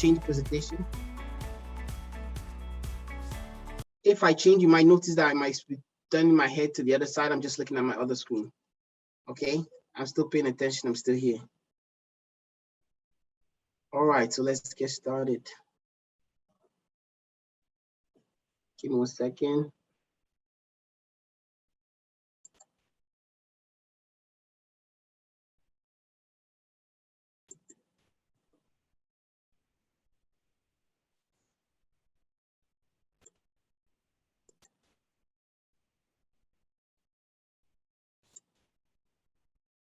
change the presentation. If I change, you might notice that I might be turning my head to the other side. I'm just looking at my other screen. Okay, I'm still paying attention. I'm still here. All right, so let's get started. Give me 1 second.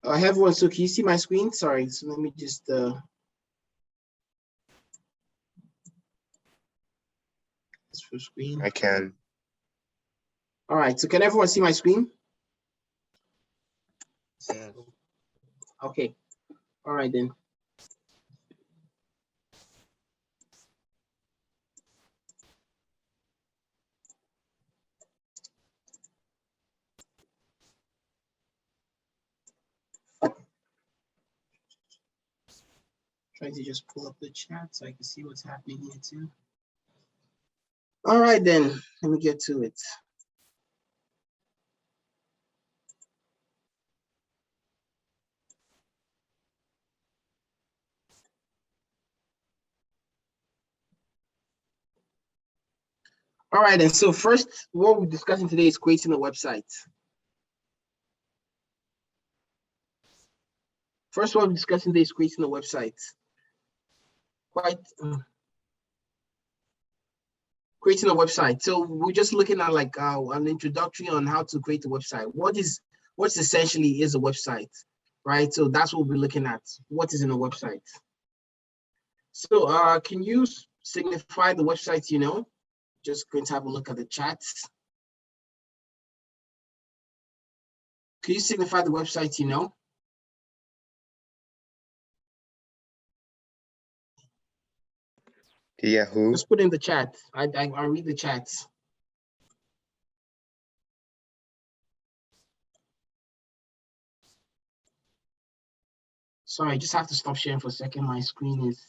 I have one, so can you see my screen? Sorry, so let me just full screen. I can. All right, so can everyone see my screen? Yeah. Okay, all right then. Trying to just pull up the chat so I can see what's happening here too. All right then, let me get to it. All right, and so first, what we're discussing today is creating a website. First, what we're discussing today is creating a website. Creating a website. So we're just looking at like an introductory on how to create a website. What's essentially is a website, right? So that's what we're looking at. What is in a website? So can you signify the website you know? Just going to have a look at the chats. Can you signify the website you know? Yahoo. Just put in the chat. I'll read the chats. Sorry, I just have to stop sharing for a second. My screen is.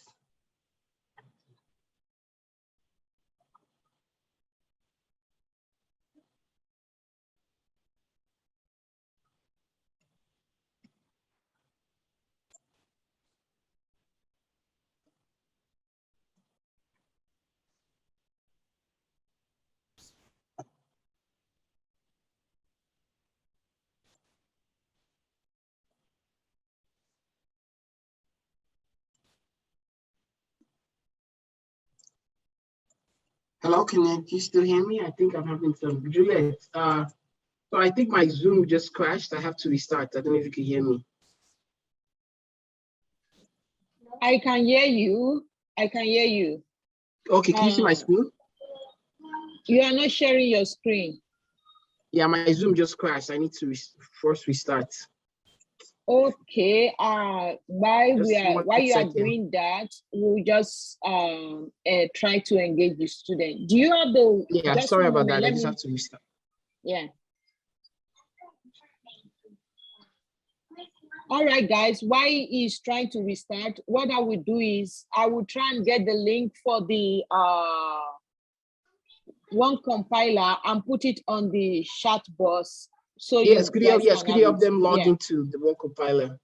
Hello, can you still hear me? I think I'm having some. Juliet, so I think my Zoom just crashed. I have to restart. I don't know if you can hear me. I can hear you. I can hear you. Okay, can you see my screen? You are not sharing your screen. Yeah, my Zoom just crashed. I need to first restart. Okay. While you are doing that, we'll just try to engage the student. Do you have the? Yeah, sorry about that. I just have to restart. Yeah. All right, guys, while he's trying to restart, what I will do is I will try and get the link for the one compiler and put it on the chat box. So yes, could you have them log yeah. into the one compiler?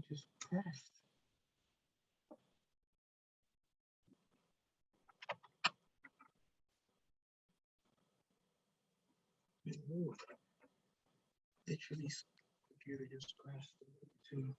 Just crashed. Literally, computer just crashed too.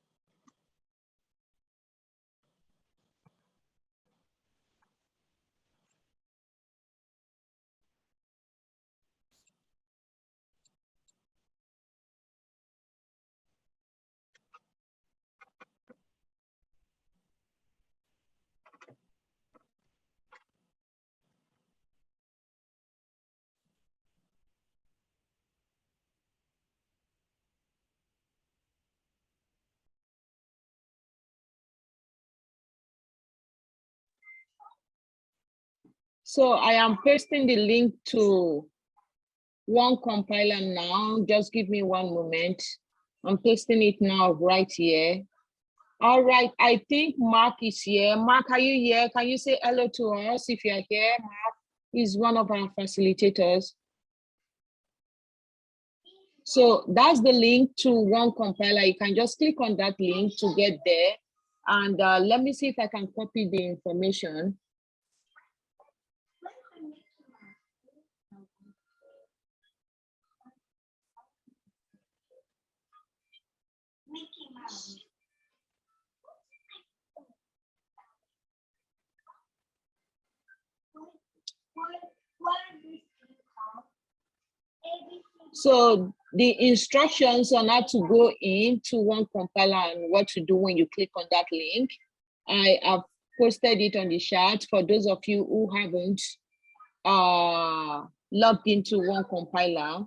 So I am pasting the link to one compiler now. Just give me one moment. I'm pasting it now right here. All right, I think Mark is here. Mark, are you here? Can you say hello to us if you're here? Mark is one of our facilitators. So that's the link to one compiler. You can just click on that link to get there. And let me see if I can copy the information. So the instructions on how to go into one compiler and what to do when you click on that link, I have posted it on the chat for those of you who haven't logged into one compiler.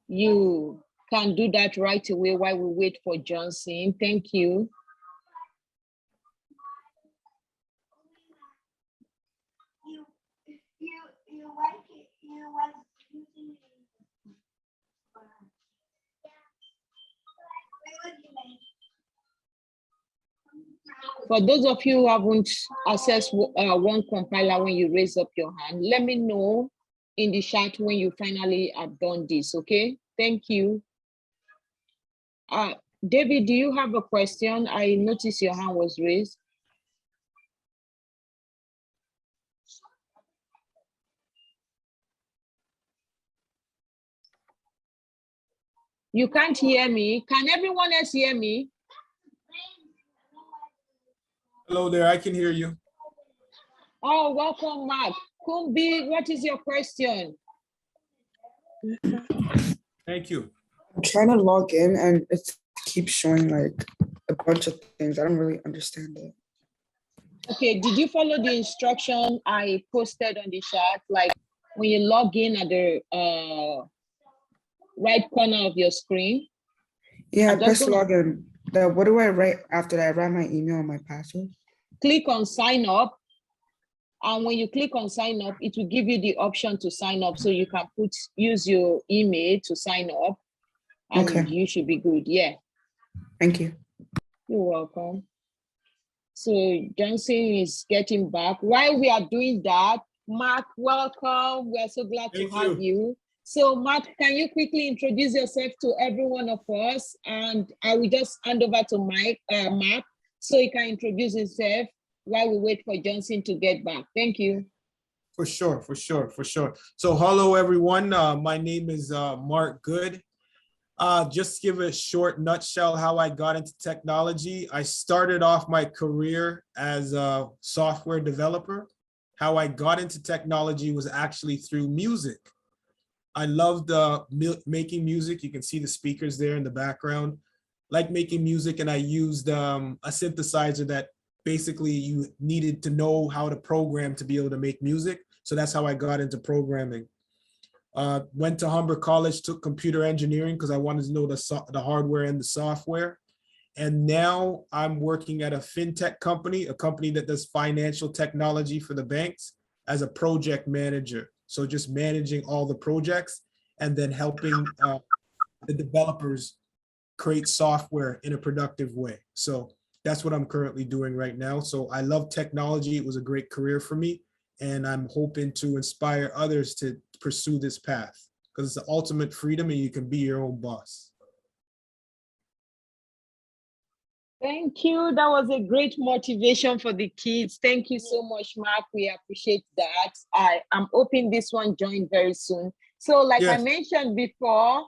You can do that right away while we wait for Johnson. Thank you. For those of you who haven't accessed one compiler when you raise up your hand, let me know in the chat when you finally have done this, okay? Thank you. David, do you have a question? I noticed your hand was raised. You can't hear me. Can everyone else hear me? Hello there, I can hear you. Oh, welcome, Mark. Kumbi, what is your question? Thank you. I'm trying to log in and it keeps showing like a bunch of things. I don't really understand it. Okay, did you follow the instruction I posted on the chat? Like when you log in at the right corner of your screen? Yeah, I press login. What do I write after that? I write my email and my password. Click on sign up. And when you click on sign up, it will give you the option to sign up. So you can use your email to sign up. And okay, you should be good. Yeah. Thank you. You're welcome. So Johnson is getting back. While we are doing that, Mark, welcome. We're so glad to have you. So Mark, can you quickly introduce yourself to every one of us? And I will just hand over to Mark, so he can introduce himself while we wait for Johnson to get back. Thank you. For sure. So hello, everyone. My name is Mark Good. Just give a short nutshell how I got into technology. I started off my career as a software developer. How I got into technology was actually through music. I loved making music. You can see the speakers there in the background. Like making music, and I used a synthesizer that basically you needed to know how to program to be able to make music. So that's how I got into programming. Went to Humber College, took computer engineering because I wanted to know the hardware and the software. And now I'm working at a fintech company, a company that does financial technology for the banks as a project manager. So just managing all the projects and then helping the developers create software in a productive way. So that's what I'm currently doing right now. So I love technology. It was a great career for me. And I'm hoping to inspire others to pursue this path because it's the ultimate freedom and you can be your own boss. Thank you. That was a great motivation for the kids. Thank you so much, Mark. We appreciate that. I am hoping this one joined very soon. So like I mentioned before,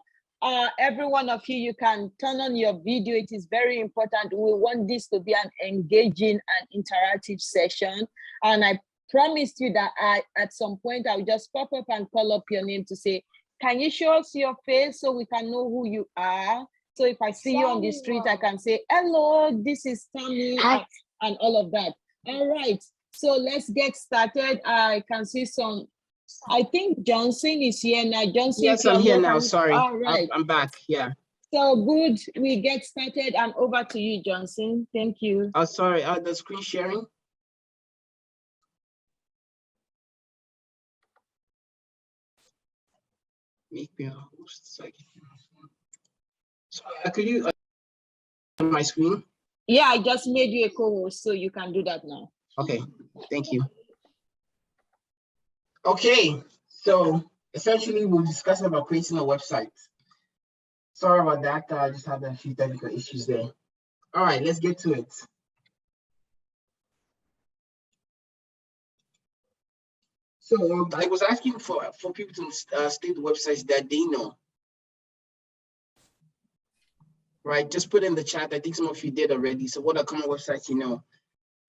every one of you can turn on your video. It is very important. We want this to be an engaging and interactive session. And I promised you that at some point, I'll just pop up and call up your name to say, can you show us your face so we can know who you are? So if I see you on the street, I can say, hello, this is Tammy, and all of that. All right, so let's get started. I can see some, I think Johnson is here now. Johnson, yes, I'm here now, sorry. All right. I'm back, yeah. So good, we get started and over to you, Johnson. Thank you. Oh, sorry, the screen sharing. Make me a host. So, could you on my screen? Yeah, I just made you a co-host, so you can do that now. Okay, thank you. Okay, so essentially we're discussing about creating a website. Sorry about that. I just had a few technical issues there. All right, let's get to it. So I was asking for people to state the websites that they know. Right, just put in the chat. I think some of you did already. So what are common websites you know?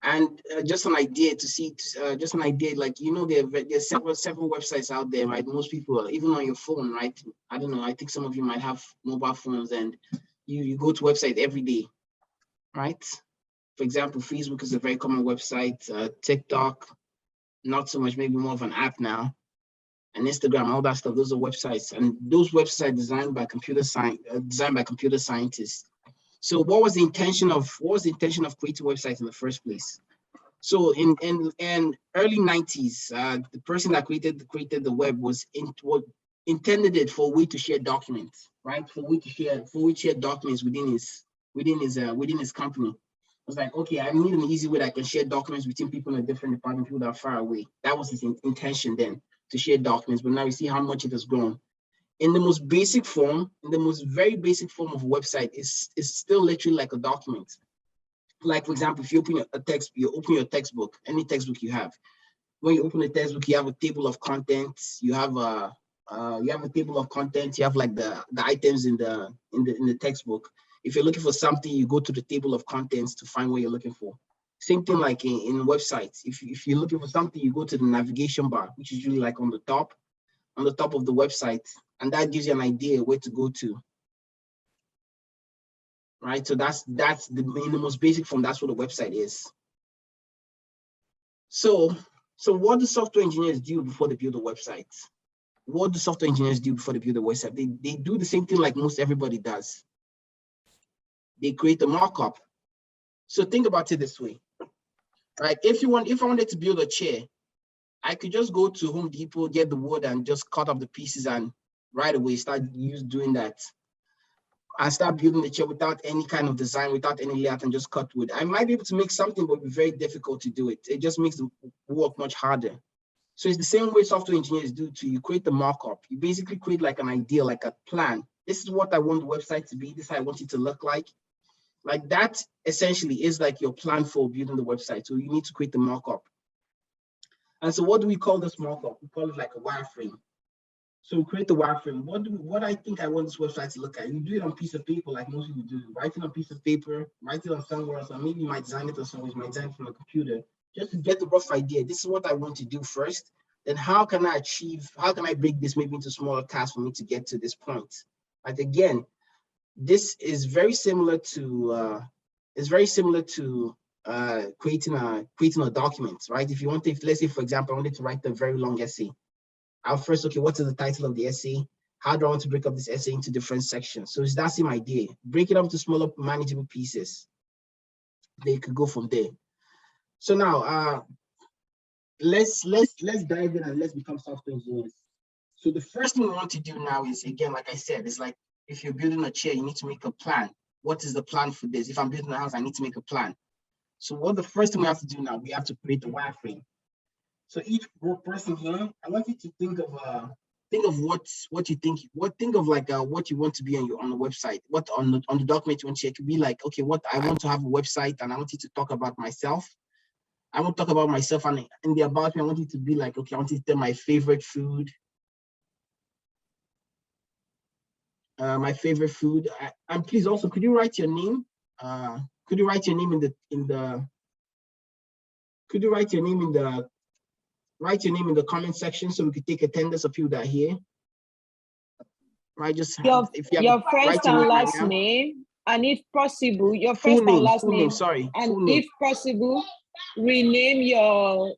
And just an idea to see, just an idea, like, you know, there's several websites out there, right? Most people, even on your phone, right? I don't know. I think some of you might have mobile phones and you go to website every day, right? For example, Facebook is a very common website. TikTok, not so much, maybe more of an app now. And Instagram, all that stuff, those are websites. And those websites are designed by computer scientists. So what was the intention of creating websites in the first place? So in early 90s, the person that created the web was intended it for a way to share documents, right? For a way to share documents within his company. It was like, okay, I need an easy way that I can share documents between people in a different department, people that are far away. That was his intention then, to share documents. But now you see how much it has grown. In the most basic form, in the most very basic form of a website, is still literally like a document. Like, for example, if you open your textbook, any textbook you have. When you open a textbook, you have a table of contents. You have a table of contents. You have like the items in the textbook. If you're looking for something, you go to the table of contents to find what you're looking for. Same thing like in websites. If you're looking for something, you go to the navigation bar, which is usually like on the top of the website, and that gives you an idea where to go to. Right, so that's in the most basic form. That's what a website is. So what do software engineers do before they build a website? What do software engineers do before they build a website? They do the same thing like most everybody does. They create a markup. So think about it this way, right? If I wanted to build a chair, I could just go to Home Depot, get the wood, and just cut up the pieces, and right away start doing that. I start building the chair without any kind of design, without any layout, and just cut wood. I might be able to make something, but it'd be very difficult to do it. It just makes the work much harder. So it's the same way software engineers do too. You create the markup. You basically create like an idea, like a plan. This is what I want the website to be. This is how I want it to look like. Like that essentially is like your plan for building the website. So you need to create the markup. And so what do we call this markup? We call it like a wireframe. So we create the wireframe. What I think I want this website to look like. You do it on a piece of paper, like most people do. Write it on a piece of paper, write it on somewhere else, or maybe you might design it on somewhere, you might design it from a computer, just to get the rough idea. This is what I want to do first. Then how can I break this maybe into smaller tasks for me to get to this point? Like, again, this is very similar to creating a document, right? If you want to, let's say, for example, I wanted to write a very long essay. I'll first, okay, what is the title of the essay? How do I want to break up this essay into different sections? So it's that same idea. Break it up into smaller, manageable pieces. They could go from there. So now, let's dive in and let's become software engineers. So the first thing we want to do now is, again, like I said, it's like if you're building a chair, you need to make a plan. What is the plan for this? If I'm building a house, I need to make a plan. So what the first thing we have to do now, we have to create a wireframe. So each person here, I want you to think of what you think. Think of like what you want to be on the website. What on the document you want to share. It could be like, okay, what I want to have a website, and I want you to talk about myself. I want to talk about myself, and in the about me, I want you to be like, okay, I want you to tell my favorite food. My favorite food. And please also, could you write your name? Could you write your name write your name in the comment section so we could take attendance of people that are here. Right, just if you have your first and last name, and if possible, your first and last name. Sorry. And if possible, rename your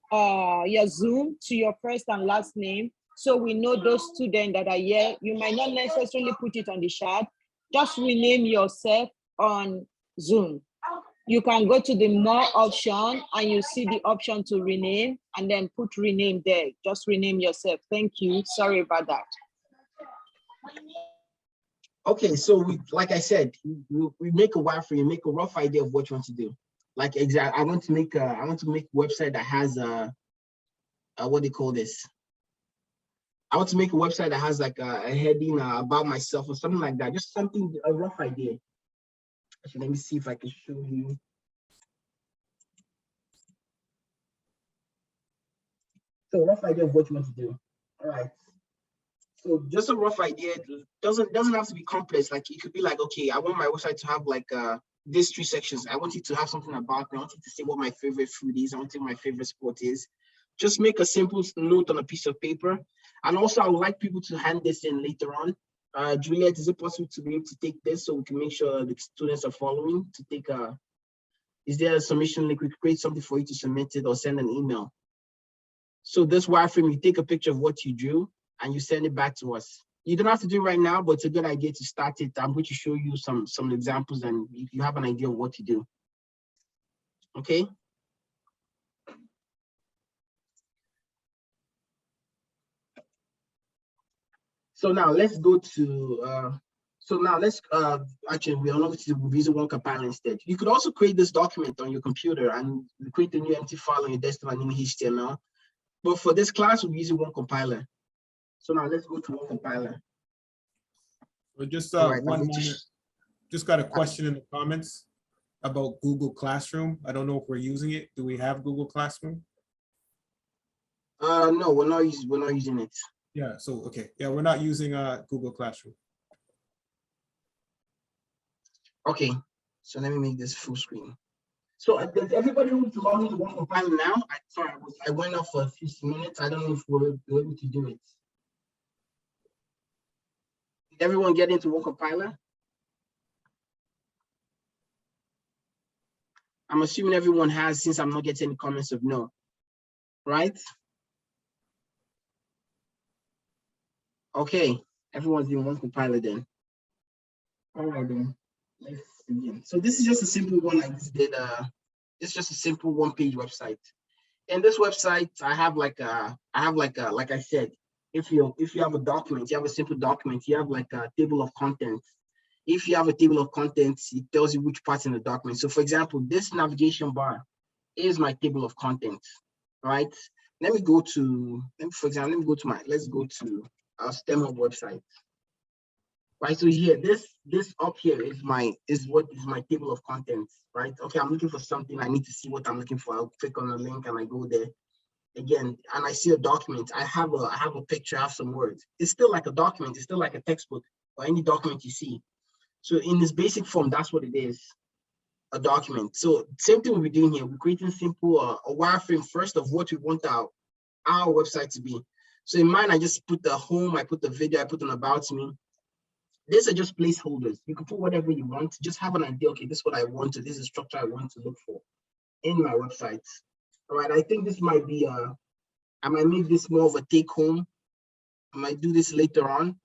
Zoom to your first and last name, so we know those students that are here. You might not necessarily put it on the chat. Just rename yourself on Zoom. You can go to the more option and you see the option to rename, and then put rename there. Just rename yourself. Thank you. Sorry about that. Okay, so like I said, we make a wireframe, you make a rough idea of what you want to do. Like exactly, I want to make a website that has what do you call this? I want to make a website that has like a heading about myself or something like that. Just something, a rough idea. Actually, let me see if I can show you. So a rough idea of what you want to do. All right. So just a rough idea. Doesn't have to be complex. Like it could be like, okay, I want my website to have like these 3 sections. I want it to have something about me. I want it to say what my favorite food is. I want it my favorite sport is. Just make a simple note on a piece of paper. And also, I would like people to hand this in later on. Juliet, is it possible to be able to take this so we can make sure the students are following? To take is there a submission link? We could create something for you to submit it or send an email. So this wireframe, you take a picture of what you drew and you send it back to us. You don't have to do it right now, but it's a good idea to start it. I'm going to show you some examples and you have an idea of what to do. Okay. So now let's go to, actually we are not going to use one compiler instead. You could also create this document on your computer and create a new empty file on your desktop and in HTML. But for this class, we'll be using one compiler. So now let's go to one compiler. Well, just Right, one minute. Just got a question in the comments about Google Classroom. I don't know if we're using it. Do we have Google Classroom? No, we're not using it. Yeah, so okay. Yeah, we're not using Google Classroom. Okay, so let me make this full screen. So does everybody want to log into one compiler now? I went off for a few minutes. I don't know if we're able to do it. Did everyone get into one compiler? I'm assuming everyone has, since I'm not getting any comments of no, right? Okay, everyone's in one compiler then. All right then, let's begin. So this is just a simple one I just did. It's just a simple one-page website. In this website, I have like I said, if you have a document, you have a simple document, you have like a table of contents. If you have a table of contents, it tells you which parts in the document. So for example, this navigation bar is my table of contents, right? Let me go to our STEMHub website. Right, so here, this up here is my table of contents, right? Okay, I'm looking for something. I need to see what I'm looking for. I'll click on the link and I go there again, and I see a document. I have a picture. I have some words. It's still like a document. It's still like a textbook or any document you see. So in this basic form, that's what it is, a document. So same thing we're doing here. We're creating simple a wireframe first of what we want our website to be. So in mine, I just put the home. I put the video. I put an about me. These are just placeholders. You can put whatever you want. Just have an idea. Okay, this is what I want to. This is the structure I want to look for in my website. All right. I think this might be I might make this more of a take home. I might do this later on.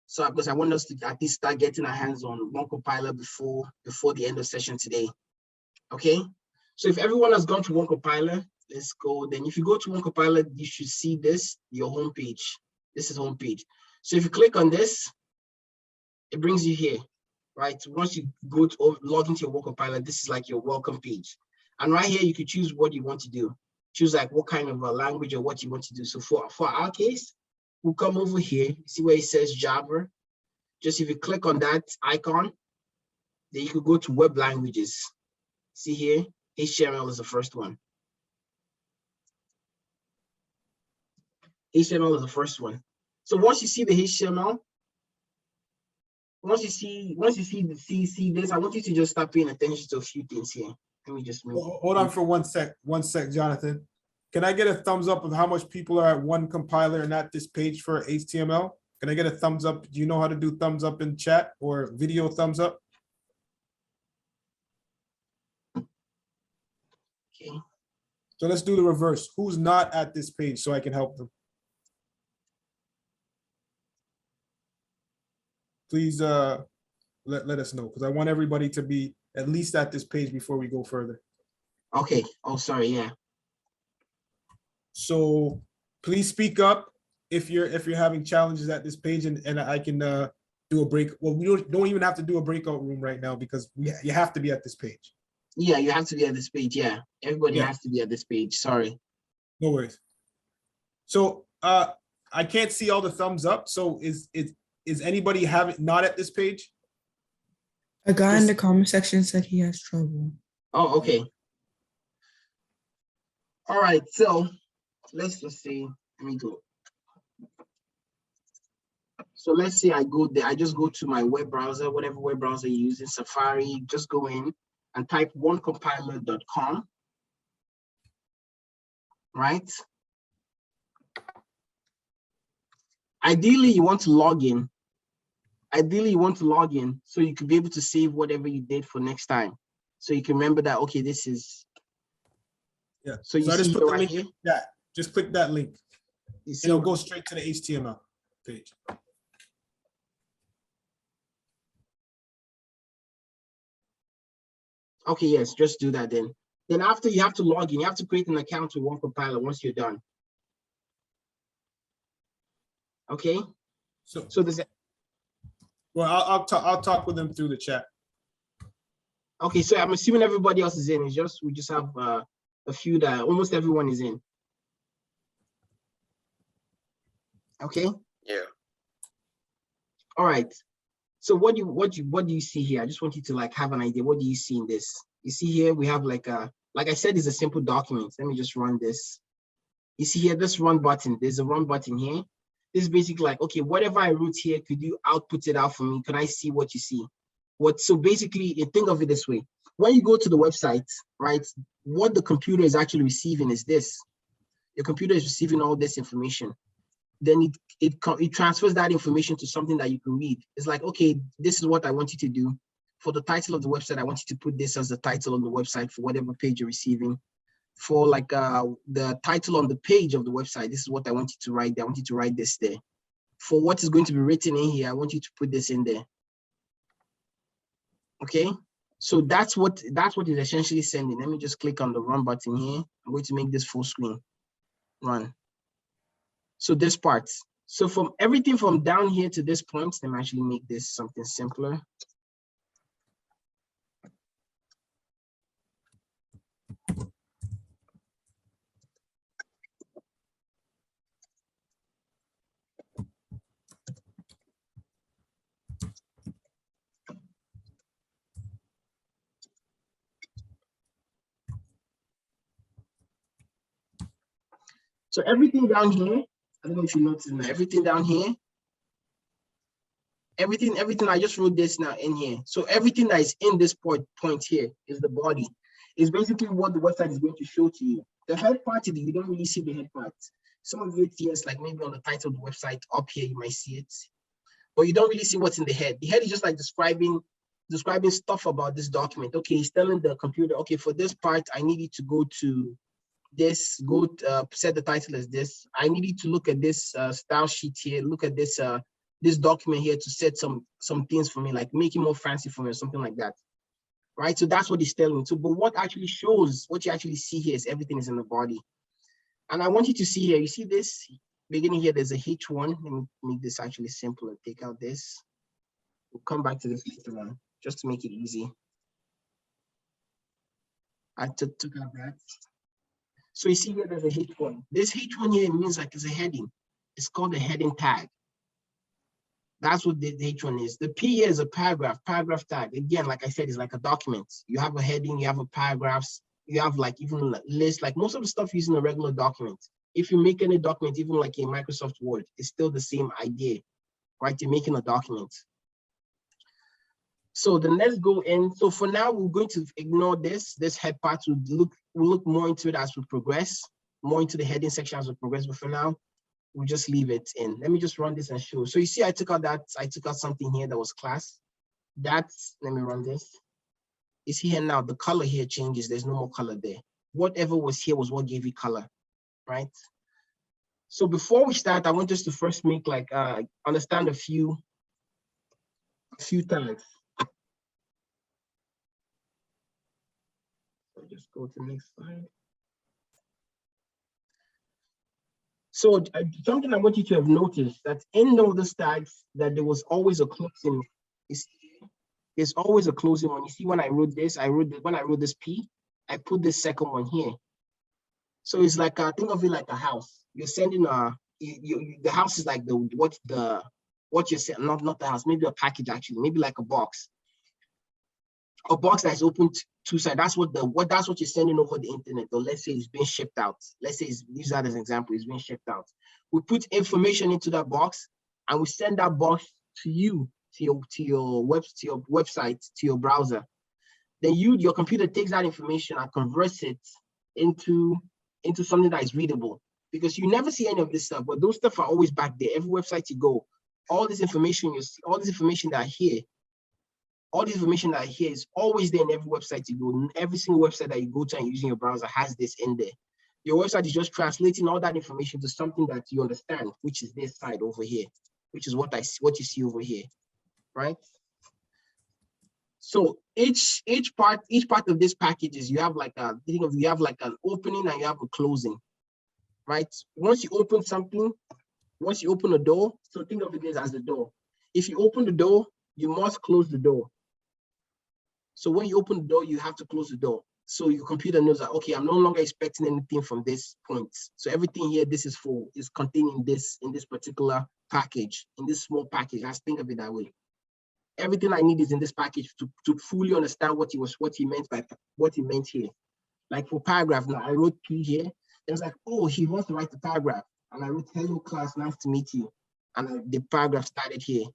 So because I want us to at least start getting our hands on one compiler before the end of session today. Okay. So if everyone has gone to one compiler, let's go. Then if you go to one compiler, you should see this, your home page. This is home page. So if you click on this, it brings you here, right? Once you go to log into your work compiler, this is like your welcome page. And right here, you can choose what you want to do. Choose like what kind of a language or what you want to do. So for our case, we'll come over here, see where it says Java. Just if you click on that icon, then you could go to web languages. See here, HTML is the first one. HTML is the first one. So once you see the HTML, once you see this, I want you to just start paying attention to a few things here. Let me just move. Hold on for one sec, Jonathan. Can I get a thumbs up of how much people are at one compiler and at this page for HTML? Can I get a thumbs up? Do you know how to do thumbs up in chat or video thumbs up? Okay. So let's do the reverse. Who's not at this page so I can help them? Please let us know, because I want everybody to be at least at this page before we go further. Okay. Oh, sorry. Yeah. So please speak up. if you're having challenges at this page, and I can do a break. Well, we don't even have to do a breakout room right now because you have to be at this page. Yeah, you have to be at this page. Yeah, everybody has to be at this page. Sorry. No worries. So I can't see all the thumbs up. So is anybody not at this page? A guy in the comment section said he has trouble. Oh, okay. All right, so let's just see. Let me go. So let's say I go there. I just go to my web browser, whatever web browser you use in Safari. Just go in and type onecompiler.com. Right? Ideally, you want to log in. Ideally, you want to log in so you could be able to save whatever you did for next time. So you can remember that, okay, this is. Yeah. So you I just see put the right link here? in chat. Just click that link. You see, It'll go straight to the HTML page. okay, yes, just do that then. Then after you have to log in, you have to create an account with OneCompiler once you're done. Okay. So there's well, I'll talk with them through the chat. okay, so I'm assuming everybody else is in. It's just we just have a few that almost everyone is in. Okay. Yeah. All right. So what do you see here? I just want you to like have an idea. What do you see in this? You see here we have like I said, it's a simple document. Let me just run this. You see here this run button. There's a run button here. This is basically like, okay, whatever I wrote here, could you output it out for me? Can I see what you see? So basically, you think of it this way. When you go to the website, right, what the computer is actually receiving is this. Your computer is receiving all this information. Then it transfers that information to something that you can read. It's like, okay, this is what I want you to do. For the title of the website, I want you to put this as the title on the website for whatever page you're receiving. For like the title on the page of the website, this is what I want you to write there. I want you to write this there. For what is going to be written in here, I want you to put this in there. Okay, so that's what it's essentially sending. Let me just click on the run button here. I'm going to make this full screen. Run. So this part. So from everything from down here to this point, let me actually make this something simpler. So everything down here, I don't know if you noticed now, everything down here, everything, I just wrote this now in here. So everything that is in this point here is the body. It's basically what the website is going to show to you. The head part, you don't really see the head part. Some of it, yes, like maybe on the title of the website up here, you might see it, but you don't really see what's in the head. The head is just like describing stuff about this document. Okay, it's telling the computer, okay, for this part, I need you to go to this, set the title as this. I need you to look at this style sheet here, look at this this document here to set some things for me, like make it more fancy for me or something like that. Right, so that's what it's telling me. So, but what actually shows, what you actually see here is everything is in the body. And I want you to see here, you see this beginning here, there's a H1. Let me make this actually simple and take out this. We'll come back to this later on, just to make it easy. I took out that. So you see here, there's a H1. This H1 here means like it's a heading. It's called a heading tag. That's what the H1 is. The P here is a paragraph tag. Again, like I said, it's like a document. You have a heading, you have a paragraphs, you have like even a list, like most of the stuff using a regular document. If you make any document, even like a Microsoft Word, it's still the same idea, right? You're making a document. So then let's go in. So for now, we're going to ignore this head part. We'll look more into it as we progress, more into the heading section as we progress. But for now, we'll just leave it in. Let me just run this and show. So you see, I took out something here that was class. Let me run this. You see here now, the color here changes. There's no more color there. Whatever was here was what gave it color, right? So before we start, I want us to first make like, understand a few tags. So just go to the next slide. So something I want you to have noticed that in all the tags that there was always a closing. There's always a closing one. You see, when I wrote this, when I wrote this P, I put this second one here. So it's like think of it like a house. You're sending the house is like what you're saying, not the house, maybe a package actually, maybe like a box that's open to two sides. That's what you're sending over the internet. Or let's say it's being shipped out. Let's say use that as an example. It's being shipped out. We put information into that box and we send that box to you, to your website, to your browser. Then your computer takes that information and converts it into something that is readable, because you never see any of this stuff, but those stuff are always back there. Every website you go, all this information you see, all this information that I hear is always there in every website you go. Every single website that you go to and using your browser has this in there. Your website is just translating all that information to something that you understand, which is this side over here, which is what you see over here, right? So each part of this package is you have like an opening and you have a closing, right? Once you open a door, so think of it as a door. If you open the door, you must close the door. So when you open the door, you have to close the door. So your computer knows that, okay, I'm no longer expecting anything from this point. So everything here, this is containing this in this particular package, in this small package. Let's think of it that way. Everything I need is in this package to fully understand what he meant here. Like for paragraph, now I wrote P here. It was like, oh, he wants to write the paragraph. And I wrote, hello class, nice to meet you. And the paragraph started here,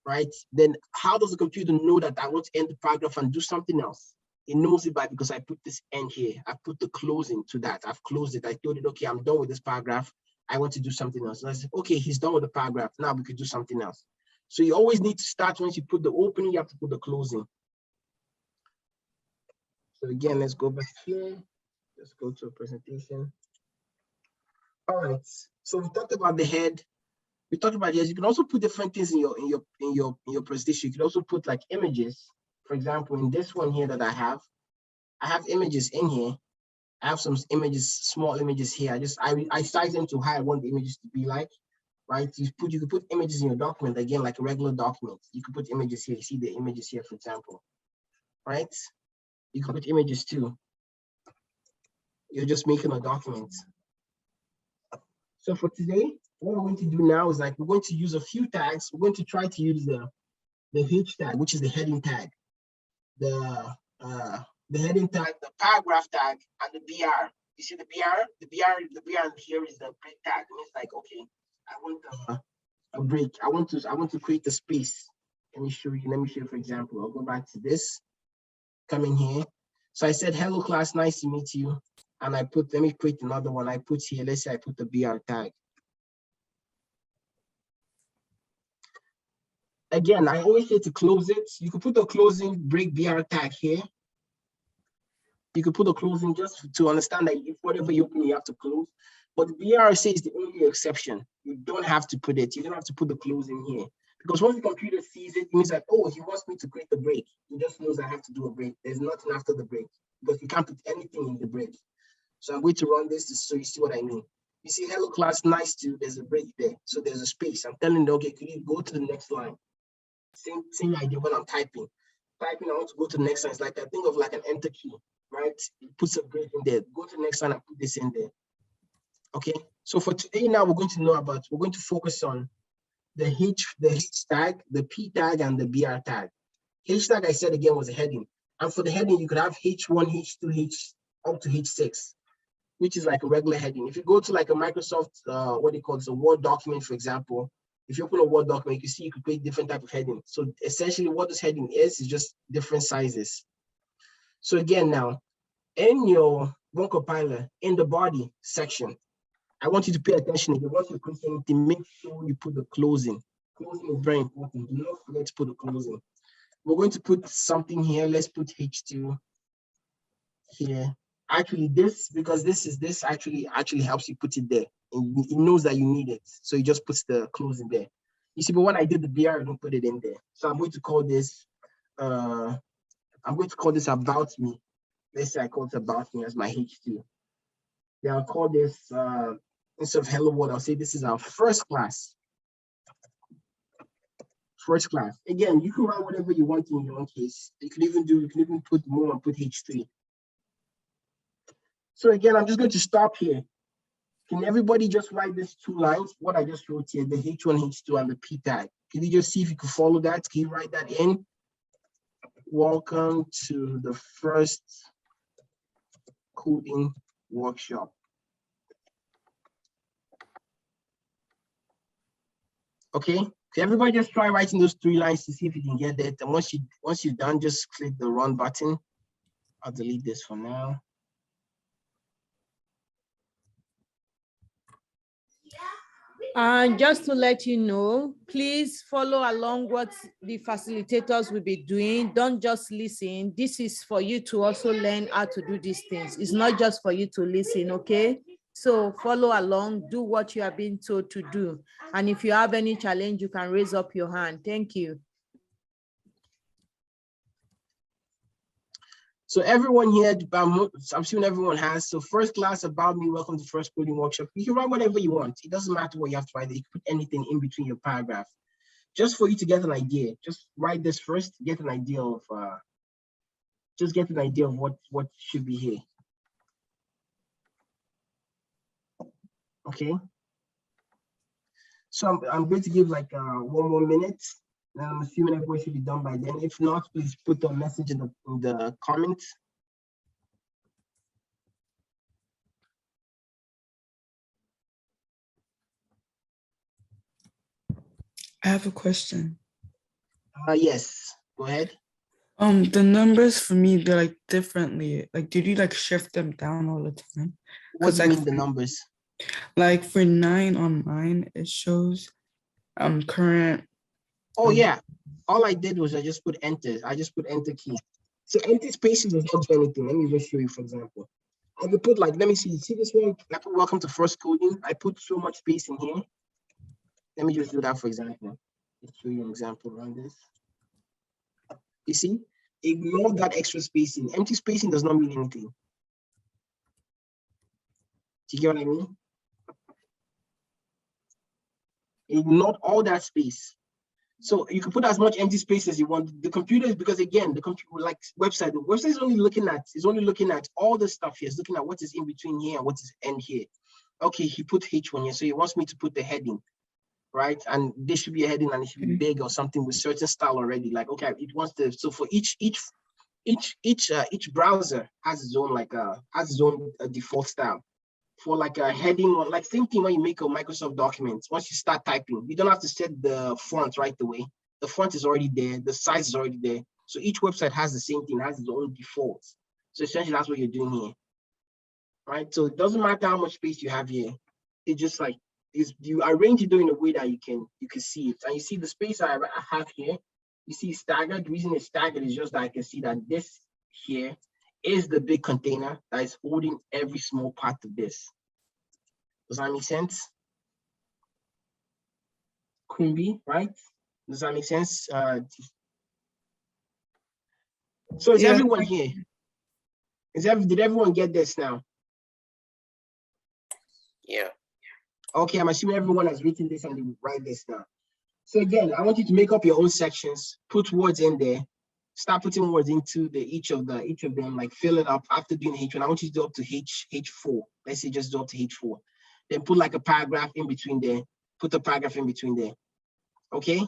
right? Then how does the computer know that I want to end the paragraph and do something else? It knows it because I put this end here. I put the closing to that. I've closed it. I told it, okay, I'm done with this paragraph. I want to do something else. And I said, okay, he's done with the paragraph. Now we could do something else. So you always need to start, once you put the opening, you have to put the closing. So again, let's go back here. Let's go to a presentation. All right. So we talked about the head. We talked about this. You can also put different things in your presentation. You can also put like images. For example, in this one here that I have images in here. I have some images, small images here. I size them to how I want the images to be like. Right? You can put images in your document, again, like a regular document. You can put images here. You see the images here, for example, right? You can put images too. You're just making a document. So for today, what we're going to do now is like, we're going to use a few tags. We're going to try to use the H tag, which is the heading tag, the heading tag, the paragraph tag, and the BR. You see the BR? The BR here is the break tag. It means like, okay, I want a break. I want to create a space. Let me show you, for example. I'll go back to this, come in here. So I said, hello class, nice to meet you. And let me create another one. I put here, let's say I put the BR tag. Again, I always say to close it. You can put the closing break BR tag here. You could put the closing just to understand that if whatever you open, you have to close. But the BRC is the only exception. You don't have to put it. You don't have to put the closing here. Because once the computer sees it, it means that, oh, he wants me to create the break. He just knows I have to do a break. There's nothing after the break because you can't put anything in the break. So I'm going to run this so you see what I mean. You see, hello class, nice to, there's a break there. So there's a space. I'm telling them, okay, could you go to the next line? Same idea when I'm typing. I want to go to the next line. It's like I think of like an enter key, right? You put a break in there. Go to the next line and put this in there. Okay, so for today now we're going to focus on the H tag, the P tag, and the BR tag. H tag, I said again, was a heading. And for the heading, you could have H1, H2, up to H6, which is like a regular heading. If you go to like a Microsoft, a Word document, for example, if you open a Word document, you can see you could create different type of heading. So essentially what this heading is just different sizes. So again, now in your One Compiler, in the body section, I want you to pay attention. If you want to create anything, make sure you put the closing. Closing is very important. Do not forget to put the closing. We're going to put something here. Let's put H2 here. Actually, this actually helps you put it there. And it knows that you need it. So it just puts the closing there. You see, but when I did the BR, I don't put it in there. So I'm going to call this about me. Let's say I call it about me as my H2. Then I'll call this instead of hello world, I'll say this is our first class. First class. Again, you can write whatever you want in your own case. You can even put more and put H3. So again, I'm just going to stop here. Can everybody just write these 2 lines? What I just wrote here, the H1, H2, and the P tag. Can you just see if you can follow that? Can you write that in? Welcome to the first coding workshop. Okay, so everybody just try writing those 3 lines to see if you can get that. And once you're done, just click the run button. I'll delete this for now. Just to let you know, please follow along what the facilitators will be doing. Don't just listen. This is for you to also learn how to do these things. It's not just for you to listen, okay? So follow along, do what you are being told to do. And if you have any challenge, you can raise up your hand. Thank you. So everyone here, I'm assuming everyone has. So first class, about me, welcome to first coding workshop. You can write whatever you want. It doesn't matter what you have to write. You can put anything in between your paragraph. Just for you to get an idea. Just write this first, get an idea of what should be here. Okay. So I'm going to give like 1 more minute. And I'm assuming everybody should be done by then. If not, please put a message in the comments. I have a question. Yes, go ahead. The numbers for me, they're like differently. Like, did you like shift them down all the time? What do you like mean the numbers? Like for 9 on mine, it shows current. Oh yeah. All I did was I just put enter. I just put enter key. So empty spaces does not do anything. Let me just show you, for example. I could put like, let me see this one? I put welcome to first coding. I put so much space in here. Let me just do that, for example. Let's show you an example around this. You see, ignore that extra spacing. Empty spacing does not mean anything. Do you get what I mean? Ignore all that space. So you can put as much empty space as you want. The computer is, because again, the computer, like the website is only looking at all the stuff here. It's looking at what is in between here and what is end here. Okay, he put H1 here, so he wants me to put the heading, right? And this should be a heading and it should be big or something with certain style already. Like, okay, it wants to, so for each browser has its own default style. For like a heading, or like same thing when you make a Microsoft document. Once you start typing, you don't have to set the font right away. The font is already there, the size is already there. So each website has the same thing, has its own defaults. So essentially that's what you're doing here, right? So it doesn't matter how much space you have here. It just like you arrange it in a way that you can see it. And you see the space I have here. You see staggered. The reason it's staggered is just that I can see that this here is the big container that is holding every small part of this. Does that make sense? Kumbi, right? Does that make sense? So is everyone here? Did everyone get this now? Yeah. Okay, I'm assuming everyone has written this and they will write this now. So again, I want you to make up your own sections, put words in there, start putting words into each of them, like fill it up. After doing H1, I want you to do up to H4. Let's say just do up to H4. Then put like a paragraph in between there. Put a paragraph in between there. Okay?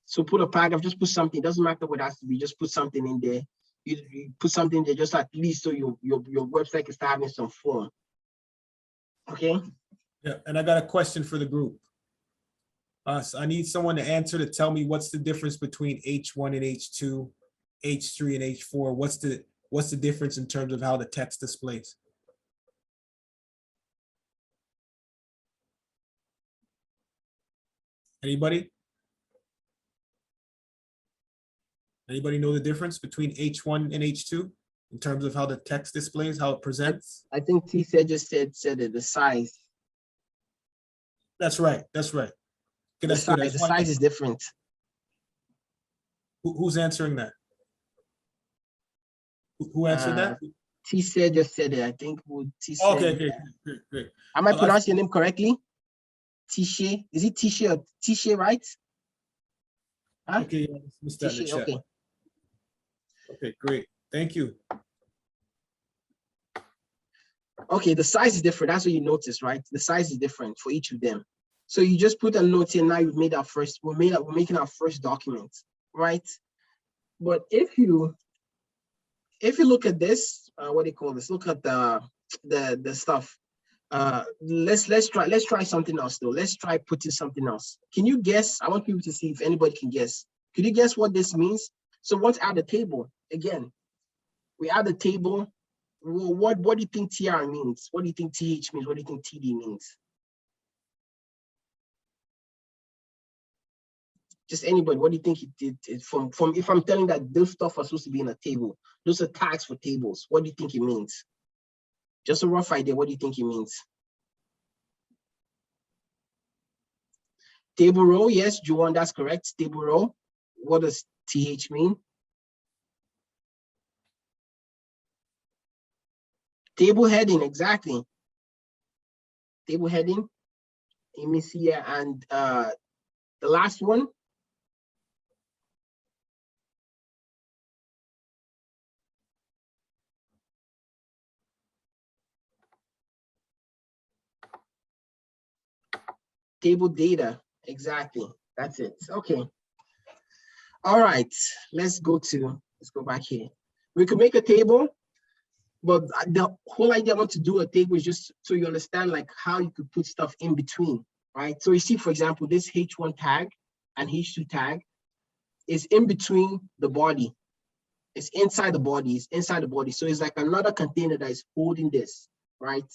So put a paragraph, just put something. It doesn't matter what it has to be, just put something in there. You put something there just at least so your website can start having some form. Okay? Yeah, and I got a question for the group. So I need someone to answer to tell me what's the difference between H1 and H2, H3 and H4. What's the difference in terms of how the text displays? Anybody? Anybody know the difference between H1 and H2 in terms of how the text displays, how it presents? I think T said it, the size. That's right. That's right. Okay, that's the good. Size, the size is different. Who's answering that? Who answered that? Tise just said it. I think Tise. Okay, great. Am I pronouncing your name correctly? Tishe. Is it Tishe or Tishe, right? Huh? Okay, yeah, missed that in the Tishe, chat. okay. Okay, great. Thank you. Okay, the size is different. That's what you notice, right? The size is different for each of them. So you just put a note here. Now you've made our first. We're making our first document, right? But if you look at this, what do you call this? Look at the stuff. Let's try something else though. Let's try putting something else. Can you guess? I want people to see if anybody can guess. Could you guess what this means? So let's add a table again. We add a table. Well, what do you think TR means? What do you think TH means? What do you think TD means? Just anybody. What do you think it from if I'm telling that those stuff are supposed to be in a table? Those are tags for tables. What do you think it means? Just a rough idea. What do you think it means? Table row, yes, Juwan, that's correct. Table row. What does TH mean? Table heading, exactly. Table heading. Let me see here. And the last one. Table data, exactly. That's it. Okay. All right. Let's go back here. We could make a table, but the whole idea I want to do a table is just so you understand like how you could put stuff in between, right? So you see, for example, this H1 tag and H2 tag is in between the body. It's inside the body. It's inside the body. So it's like another container that is holding this, right?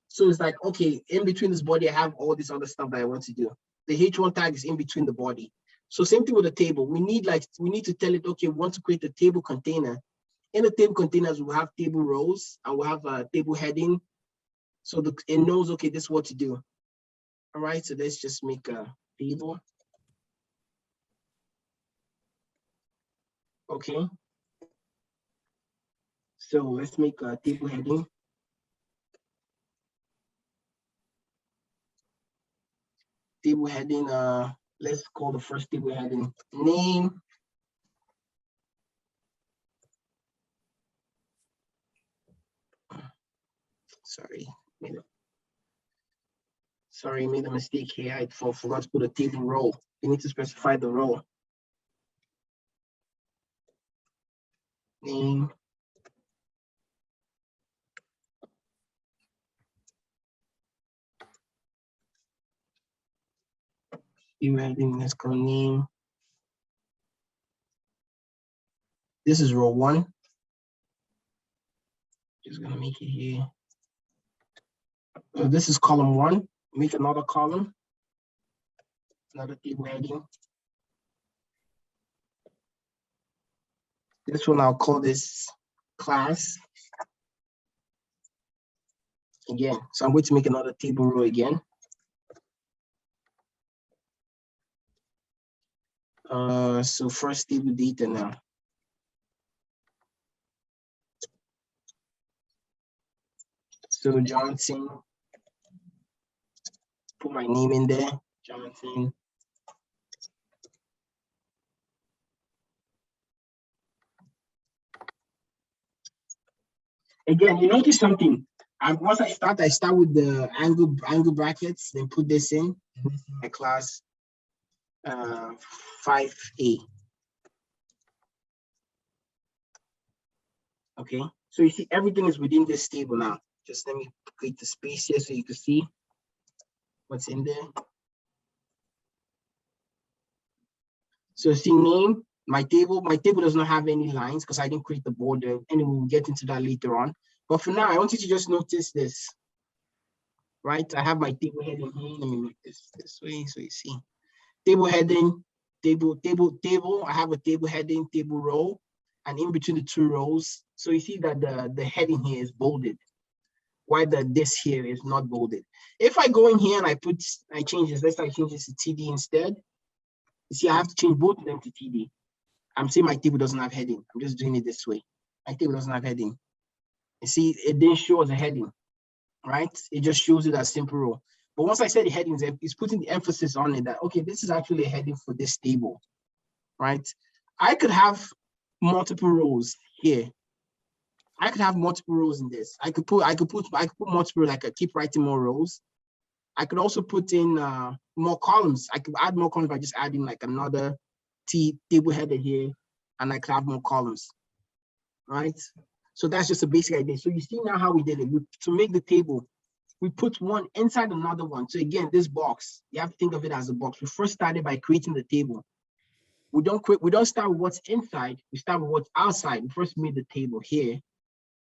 So it's like, okay, in between this body, I have all this other stuff that I want to do. The H1 tag is in between the body. So same thing with the table. We need to tell it, okay, we want to create a table container. In the table containers, we'll have table rows and we'll have a table heading. So it knows, okay, this is what to do. All right, so let's just make a table. Okay. So let's make a table heading. Table heading, let's call the first table heading name. Sorry, made a mistake here. I forgot to put a table row. You need to specify the row. Name. Table heading, let's go name. This is row 1. Just gonna make it here. This is column 1. Make another column. Another table heading. This one I'll call this class. Again, so I'm going to make another table row again. So first table data now. So Johnson, put my name in there, Johnson. Again, you notice something. Once I start with the angle brackets, then put this in. This is my class 5A. Okay, so you see everything is within this table now. Just let me create the space here so you can see what's in there. So see name, my table does not have any lines because I didn't create the border, and we'll get into that later on. But for now, I want you to just notice this, right? I have my table heading here. Let me make this way so you see. Table heading, table. I have a table heading, table row, and in between the two rows. So you see that the heading here is bolded, while this here is not bolded. If I go in here and I change this, let's say I change this to TD instead. You see, I have to change both of them to TD. I'm saying my table doesn't have heading. I'm just doing it this way. My table doesn't have heading. You see, it didn't show as a heading, right? It just shows it as simple row. But once I said the headings, it's putting the emphasis on it that, okay, this is actually a heading for this table, right? I could have multiple rows here. I could have multiple rows in this. I could put multiple, like I keep writing more rows. I could also put in more columns. I could add more columns by just adding like another table header here, and I could have more columns, right? So that's just a basic idea. So you see now how we did it. To make the table, we put one inside another one. So again, this box, you have to think of it as a box. We first started by creating the table. We don't start with what's inside, we start with what's outside. We first made the table here.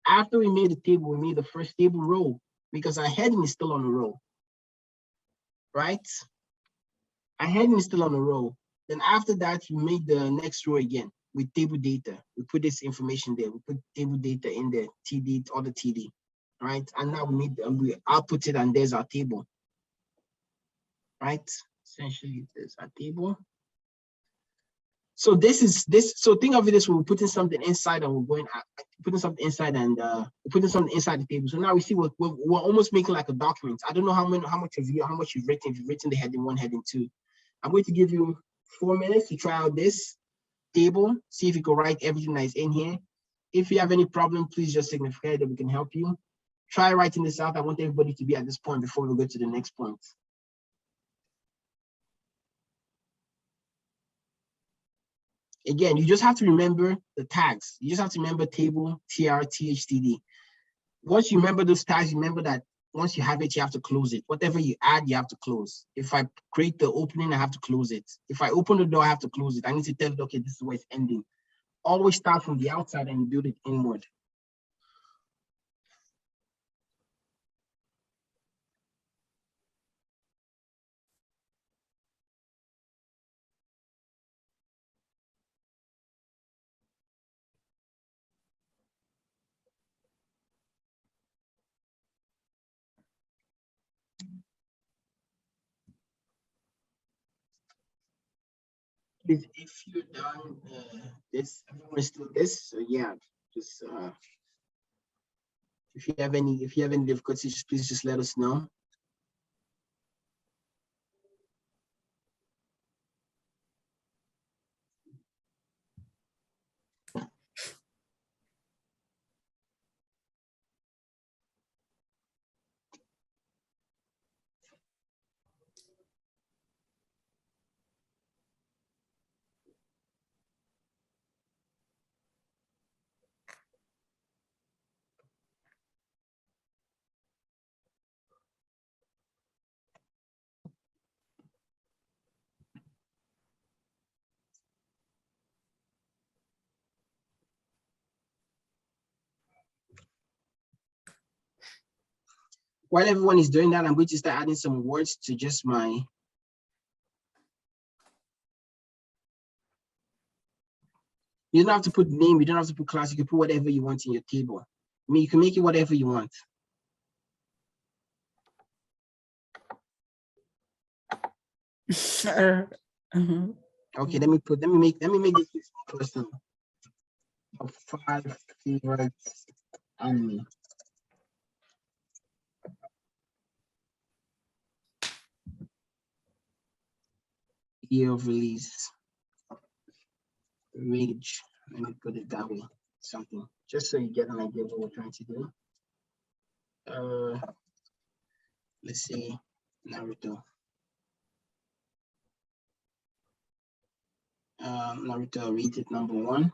After we made the table, we made the first table row because our heading is still on the row, right? Our heading is still on the row. Then after that, we made the next row again with table data. We put this information there. We put table data in there, TD, all the TD, right? And now we output it, and there's our table, right? Essentially, there's our table. So so think of it as we're putting something inside and we're putting something inside and putting something inside the table. So now we see we're almost making like a document. I don't know how much you've written, if you've written the heading 1, heading 2. I'm going to give you 4 minutes to try out this table, see if you can write everything that is in here. If you have any problem, please just signify that we can help you. Try writing this out. I want everybody to be at this point before we go to the next point. Again, you just have to remember the tags. You just have to remember table, tr, thtd. Once you remember those tags, remember that once you have it, you have to close it. Whatever you add, you have to close. If I create the opening, I have to close it. If I open the door, I have to close it. I need to tell it, okay, this is where it's ending. Always start from the outside and build it inward. If you're done this, everyone still this, so yeah, just if you have any difficulties, please just let us know. While everyone is doing that, I'm going to start adding some words to just my. You don't have to put name, you don't have to put class, you can put whatever you want in your table. I mean, you can make it whatever you want. Okay, let me make this personal. 5 favorite anime. Year of release. Rage. Let me put it that way. Something. Just so you get an idea of what we're trying to do. Let's see. Naruto. Naruto rated number 1.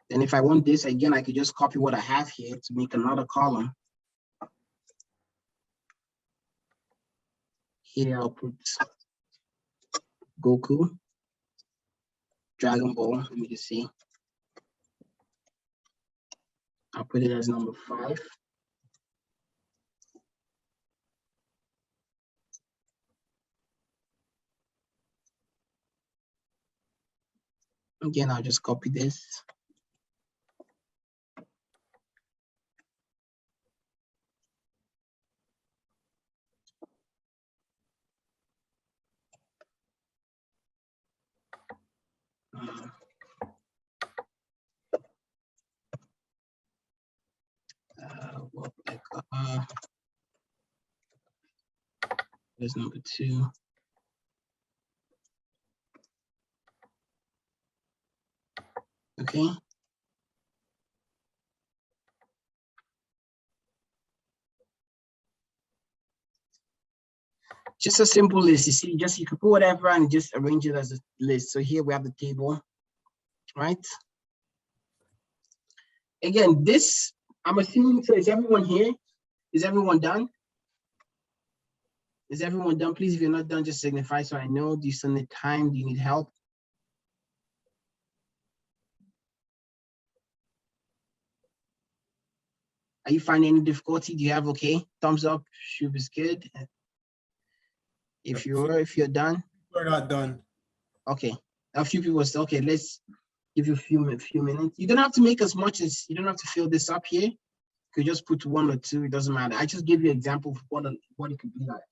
Then if I want this again, I could just copy what I have here to make another column. Here I'll put Goku, Dragon Ball. Let me just see. I'll put it as number 5. Again, I'll just copy this. There's number 2. Okay. Just a simple list. You see, just you could put whatever and just arrange it as a list. So here we have the table, right? Again, this, I'm assuming, so is everyone here? Is everyone done? Is everyone done? Please, if you're not done, just signify so I know. Do you still need time? Do you need help? Are you finding any difficulty? Do you have okay? Thumbs up, Shub is good. If you're done. We're not done. Okay, a few people still, okay, let's give you a few minutes. You don't have to make as much as, you don't have to fill this up here. You could just put 1 or 2, it doesn't matter. I just give you an example of what it could be like.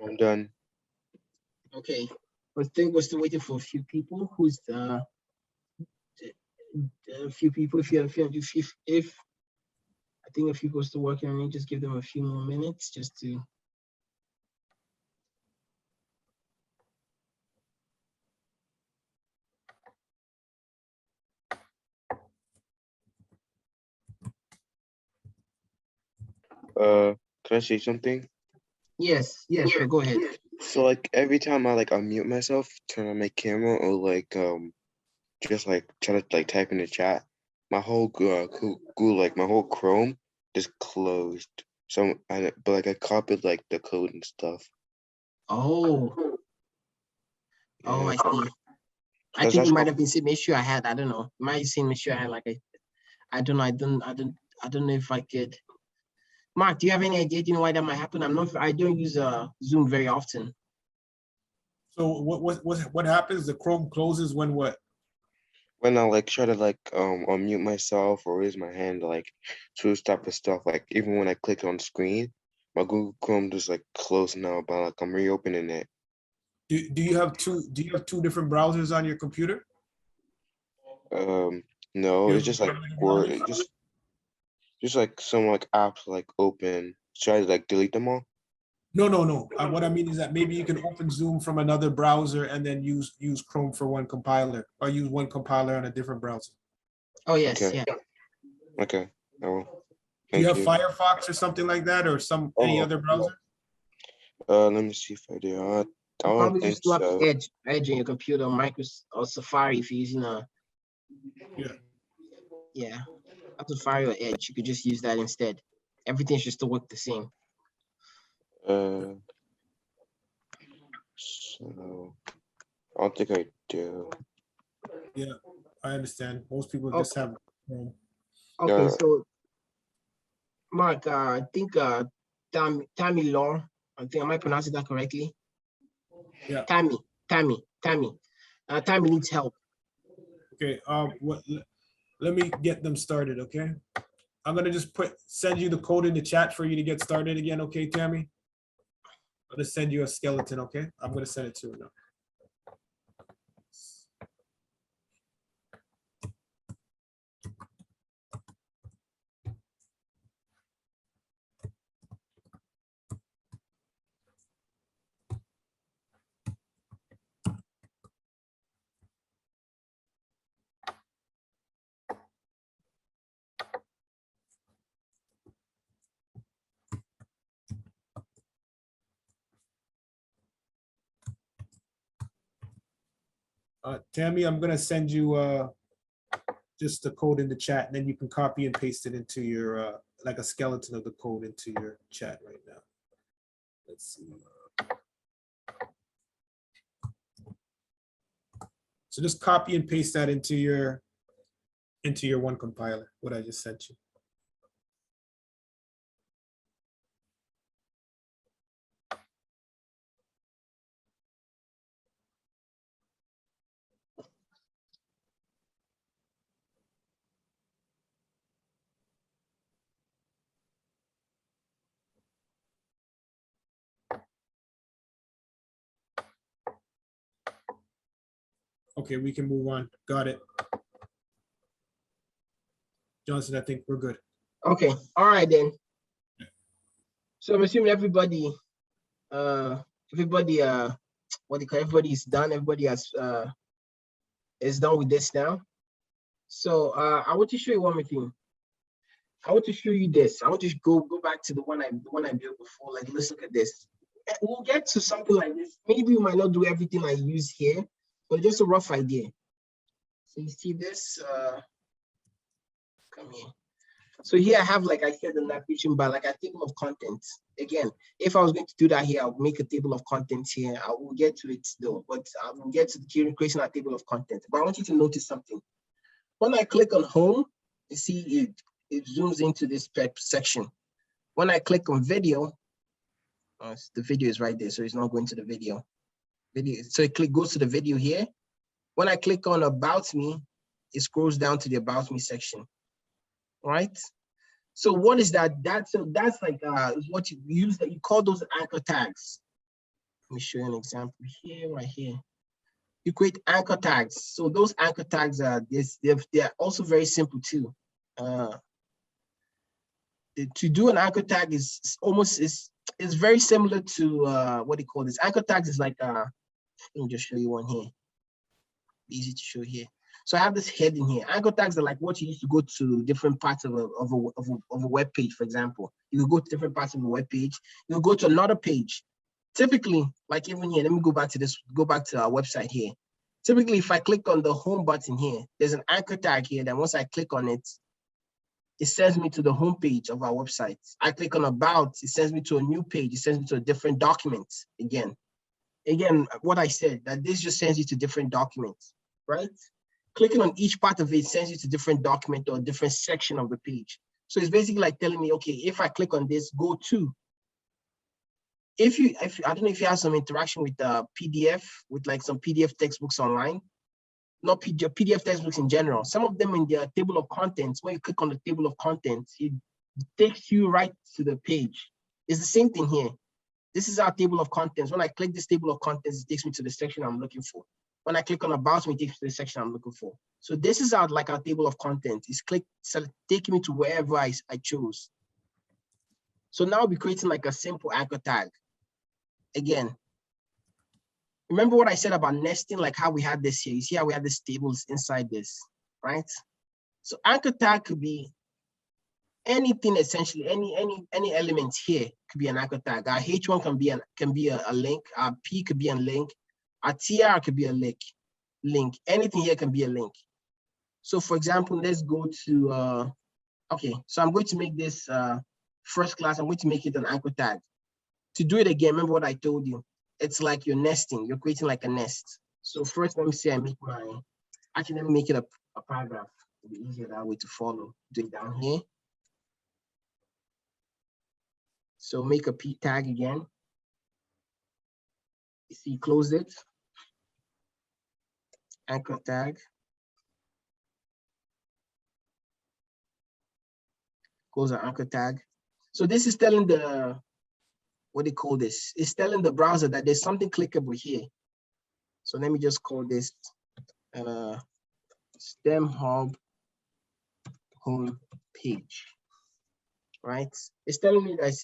I'm done. Okay, I think we're still waiting for a few people. Who's a few people? If I think a few people still working on it, just give them a few more minutes just to. Can I say something? Yes, sure, go ahead. So like every time I like unmute myself, turn on my camera, or like just like try to like type in the chat, my whole Google, like my whole Chrome just closed. So but like I copied like the code and stuff. Oh, I see. I think it might have been the same issue I had. I don't know. It might have seen issue I had like I don't know. I don't know if I could. Mark, do you have any idea? Do you know why that might happen? I don't use Zoom very often. So what happens? The Chrome closes when what? When I like try to like unmute myself or raise my hand, like to this type of stuff, like even when I click on screen, my Google Chrome just like closed now, but like I'm reopening it. Do you have two different browsers on your computer? No, it's just like Word, just like some like apps like open. Should I like delete them all? No. What I mean is that maybe you can open Zoom from another browser and then use Chrome for one compiler, or use one compiler on a different browser. Oh yes, Okay. yeah. Okay. Oh, Do you thank have Firefox or something like that, or any other browser? Let me see if I do. I don't Probably think just love so. Edge on your computer, Microsoft or Safari if you're using a. Yeah, Safari or Edge. You could just use that instead. Everything should still work the same. So I don't think I do. Yeah, I understand. Most people just have. Okay, so Mark, I think Tammy Law. I think am I pronouncing that correctly? Yeah. Tammy. Tammy needs help. Okay. Let me get them started. Okay. I'm gonna just send you the code in the chat for you to get started again. Okay, Tammy. I'm gonna send you a skeleton. Okay. I'm gonna send it to you now. Tammy, I'm gonna send you just the code in the chat, and then you can copy and paste it into your like a skeleton of the code into your chat right now. Let's see. So just copy and paste that into your one compiler, what I just sent you. Okay, we can move on. Got it. Johnson, I think we're good. Okay, all right then. So I'm assuming everybody, what do you call, everybody is done. Everybody has is done with this now. So I want to show you one more thing. I want to show you this. I want to go back to the one I built before. Like, let's look at this. We'll get to something like this. Maybe we might not do everything I use here, but just a rough idea. So you see this? Come here. So here I have, like I said, the navigation bar, like a table of contents. Again, if I was going to do that here, I would make a table of contents here. I will get to it though, but I will get to the creation of a table of contents. But I want you to notice something. When I click on home, you see it zooms into this section. When I click on video, the video is right there, so it's not going to the video. So it goes to the video here. When I click on about me, it scrolls down to the about me section. Right? So what is that? That's like what you use, that you call those anchor tags. Let me show you an example here, right here. You create anchor tags. So those anchor tags are they're also very simple too. To do an anchor tag is very similar to what do you call this? Anchor tags is like let me just show you one here. Easy to show here. So I have this heading here. Anchor tags are like what you use to go to different parts of a web page, for example. You go to different parts of a web page. You'll go to another page. Typically, like even here, let me go back to our website here. Typically, if I click on the home button here, there's an anchor tag here. Then once I click on it, it sends me to the home page of our website. I click on about, it sends me to a new page. It sends me to a different document again. Again, what I said, that this just sends you to different documents, right? Clicking on each part of it sends you to different document or a different section of the page. So it's basically like telling me, okay, if I click on this, go to. I don't know if you have some interaction with PDF, with like some PDF textbooks online, not PDF textbooks in general. Some of them in their table of contents, when you click on the table of contents, it takes you right to the page. It's the same thing here. This is our table of contents. When I click this table of contents, it takes me to the section I'm looking for. When I click on about me, it takes me to the section I'm looking for. So this is our table of contents. It's taking me to wherever I chose. So now I'll be creating like a simple anchor tag. Again, remember what I said about nesting, like how we had this here. You see how we had these tables inside this, right? So anchor tag could be anything, essentially, any element here could be an anchor tag. Our H1 can be a link. Our P could be a link. Our TR could be a link. Anything here can be a link. So for example, let's go to, okay, so I'm going to make this first class. I'm going to make it an anchor tag. To do it again, remember what I told you. It's like you're nesting. You're creating like a nest. So first, let me say I make actually, let me make it a paragraph. It'll be easier that way to follow. Do it down here. So make a P tag again. You see, close it. Anchor tag. Close our anchor tag. So this is telling the, what do you call this? It's telling the browser that there's something clickable here. So let me just call this STEMHub home page, right? It's telling me that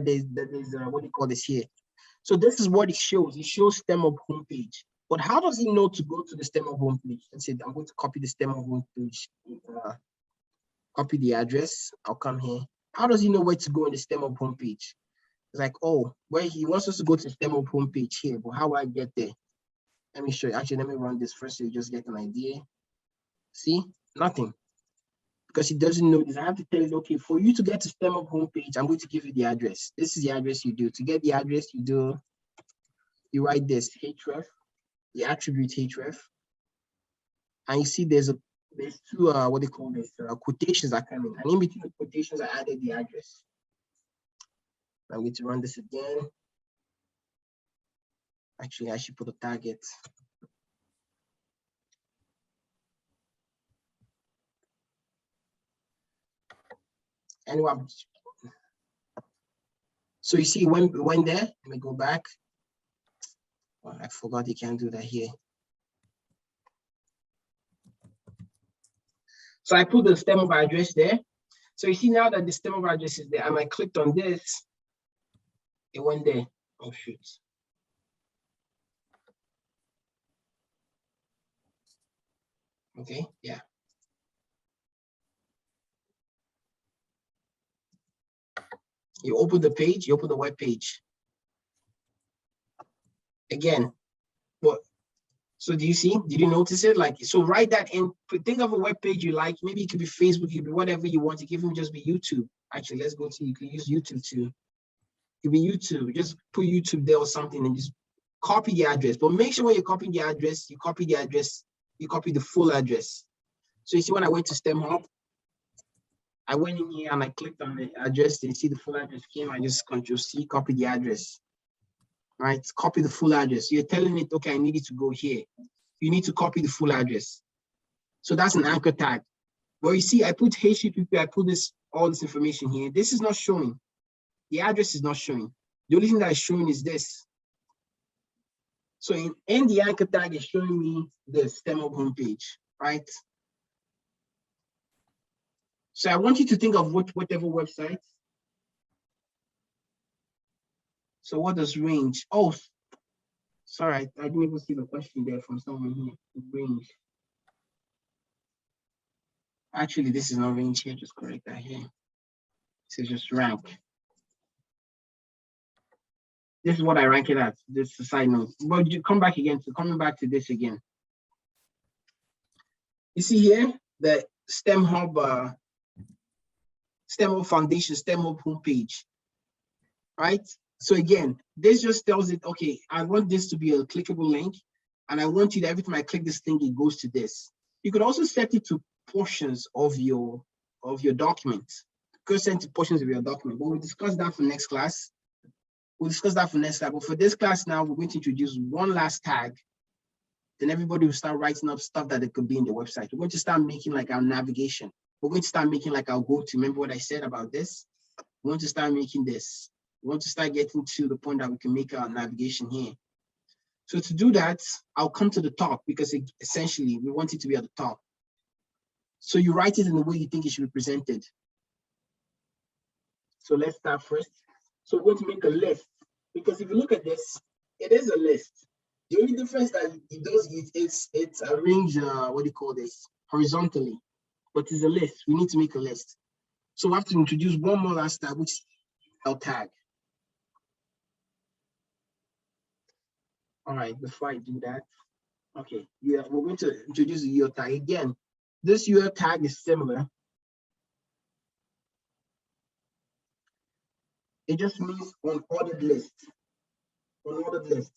there's what do you call this here? So this is what it shows. It shows STEMHub home page. But how does it know to go to the STEMHub home page? Let's say I'm going to copy the STEMHub home page. Copy the address. I'll come here. How does he know where to go in the STEMHub home page? It's like, oh, well, he wants us to go to the STEMHub home page here, but how do I get there? Let me show you. Actually, let me run this first so you just get an idea. See, nothing. Because he doesn't know this. I have to tell you, okay, for you to get to STEMHub home page, I'm going to give you the address. This is the address you do. To get the address, you write this href, the attribute href, and you see there's two what they call this quotations are coming, and in between the quotations I added the address. I'm going to run this again. Actually, I should put a target. Anyway, so you see when we went there, let me go back. Oh, I forgot you can't do that here. So I put the STEMHub address there. So you see now that the STEMHub address is there, and I clicked on this, it went there. Oh shoot. Okay, yeah. You open the page, you open the web page. Again, what? So do you see? Did you notice it? Like, so write that in, think of a web page you like. Maybe it could be Facebook, it could be whatever you want. It could even just be YouTube. Actually, let's go to, you can use YouTube too. It could be YouTube. Just put YouTube there or something and just copy the address. But make sure when you're copying the address, you copy the address, you copy the full address. So you see when I went to STEMHub, I went in here and I clicked on the address. You see the full address came. I just Control-C, copy the address. Right? Copy the full address. You're telling it, okay, I need it to go here. You need to copy the full address. So that's an anchor tag. Well, you see, I put HTTP, I put this, all this information here. This is not showing. The address is not showing. The only thing that is showing is this. So in the anchor tag is showing me the STEMHub homepage, right? So I want you to think of whatever website. So what does range? Oh, sorry, I didn't even see the question there from someone here. Range. Actually, this is not range here, just correct that here. This is just rank. This is what I rank it at. This is a side note. But you come back again, so coming back to this again. You see here, the STEMHub, STEMHub Foundation, STEMHub homepage, right? So again, this just tells it, okay, I want this to be a clickable link, and I want you to, every time I click this thing, it goes to this. You could also set it to portions of your document. You could send to portions of your document, but we'll discuss that for next class. We'll discuss that for next class, but for this class now, we're going to introduce one last tag. Then everybody will start writing up stuff that it could be in the website. We're going to start making like our navigation. We're going to start making like our go-to. Remember what I said about this? We want to start making this. We want to start getting to the point that we can make our navigation here. So to do that, I'll come to the top because essentially we want it to be at the top. So you write it in the way you think it should be presented. So let's start first. So we're going to make a list, because if you look at this, it is a list. The only difference that it does is it's arranged, what do you call this, horizontally, but it's a list. We need to make a list. So we have to introduce one more last tag, which is our tag. All right, before I do that, okay, yeah, we're going to introduce the URL tag again. This URL tag is similar. It just means on ordered list. On ordered list.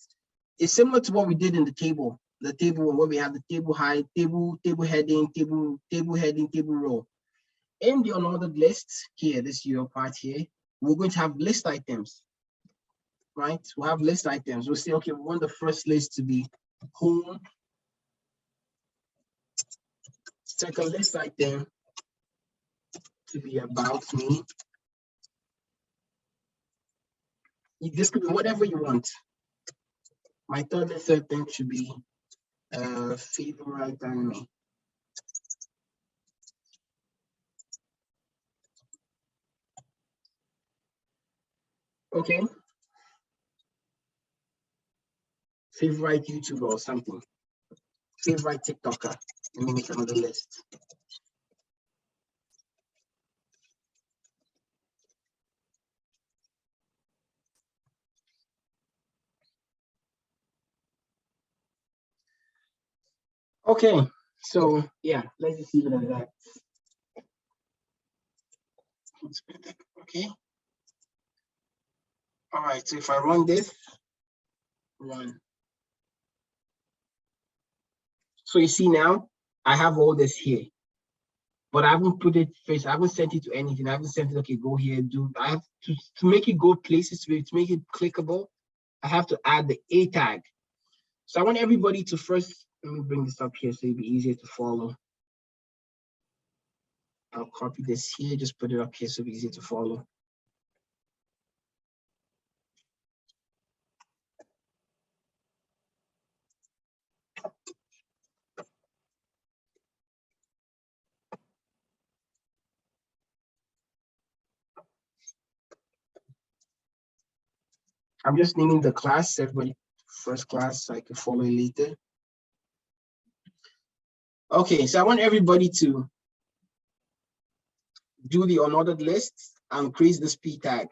It's similar to what we did in the table. The table where we have the table height, table heading, table heading, table row. In the unordered list here, this URL part here, we're going to have list items. Right? We'll have list items. We'll say, okay, we want the first list to be home. Second list item to be about me. This could be whatever you want. My third list item should be favorite anime. Okay. Favorite YouTuber or something. Favorite TikToker. Let me make another list. Okay, so yeah, let's just leave it at that. Okay. All right, so if I run this, run. So you see now, I have all this here, but I haven't put it first. I haven't sent it to anything. I haven't sent it, okay, go here, do, I have to make it go places, to make it clickable, I have to add the A tag. So I want everybody to first, let me bring this up here so it'll be easier to follow. I'll copy this here, just put it up here so it'll be easier to follow. I'm just naming the class, everybody, first class, so I can follow it later. Okay, so I want everybody to do the unordered list and create this P tag.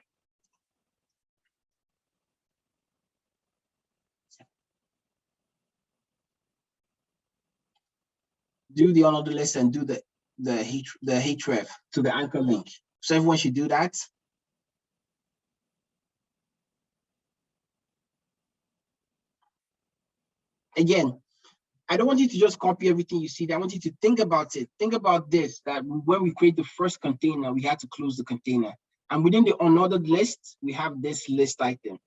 Do the unordered list and do the href to the anchor link. So everyone should do that. Again, I don't want you to just copy everything you see. I want you to think about it. Think about this, that when we create the first container, we had to close the container. And within the unordered list, we have this list item.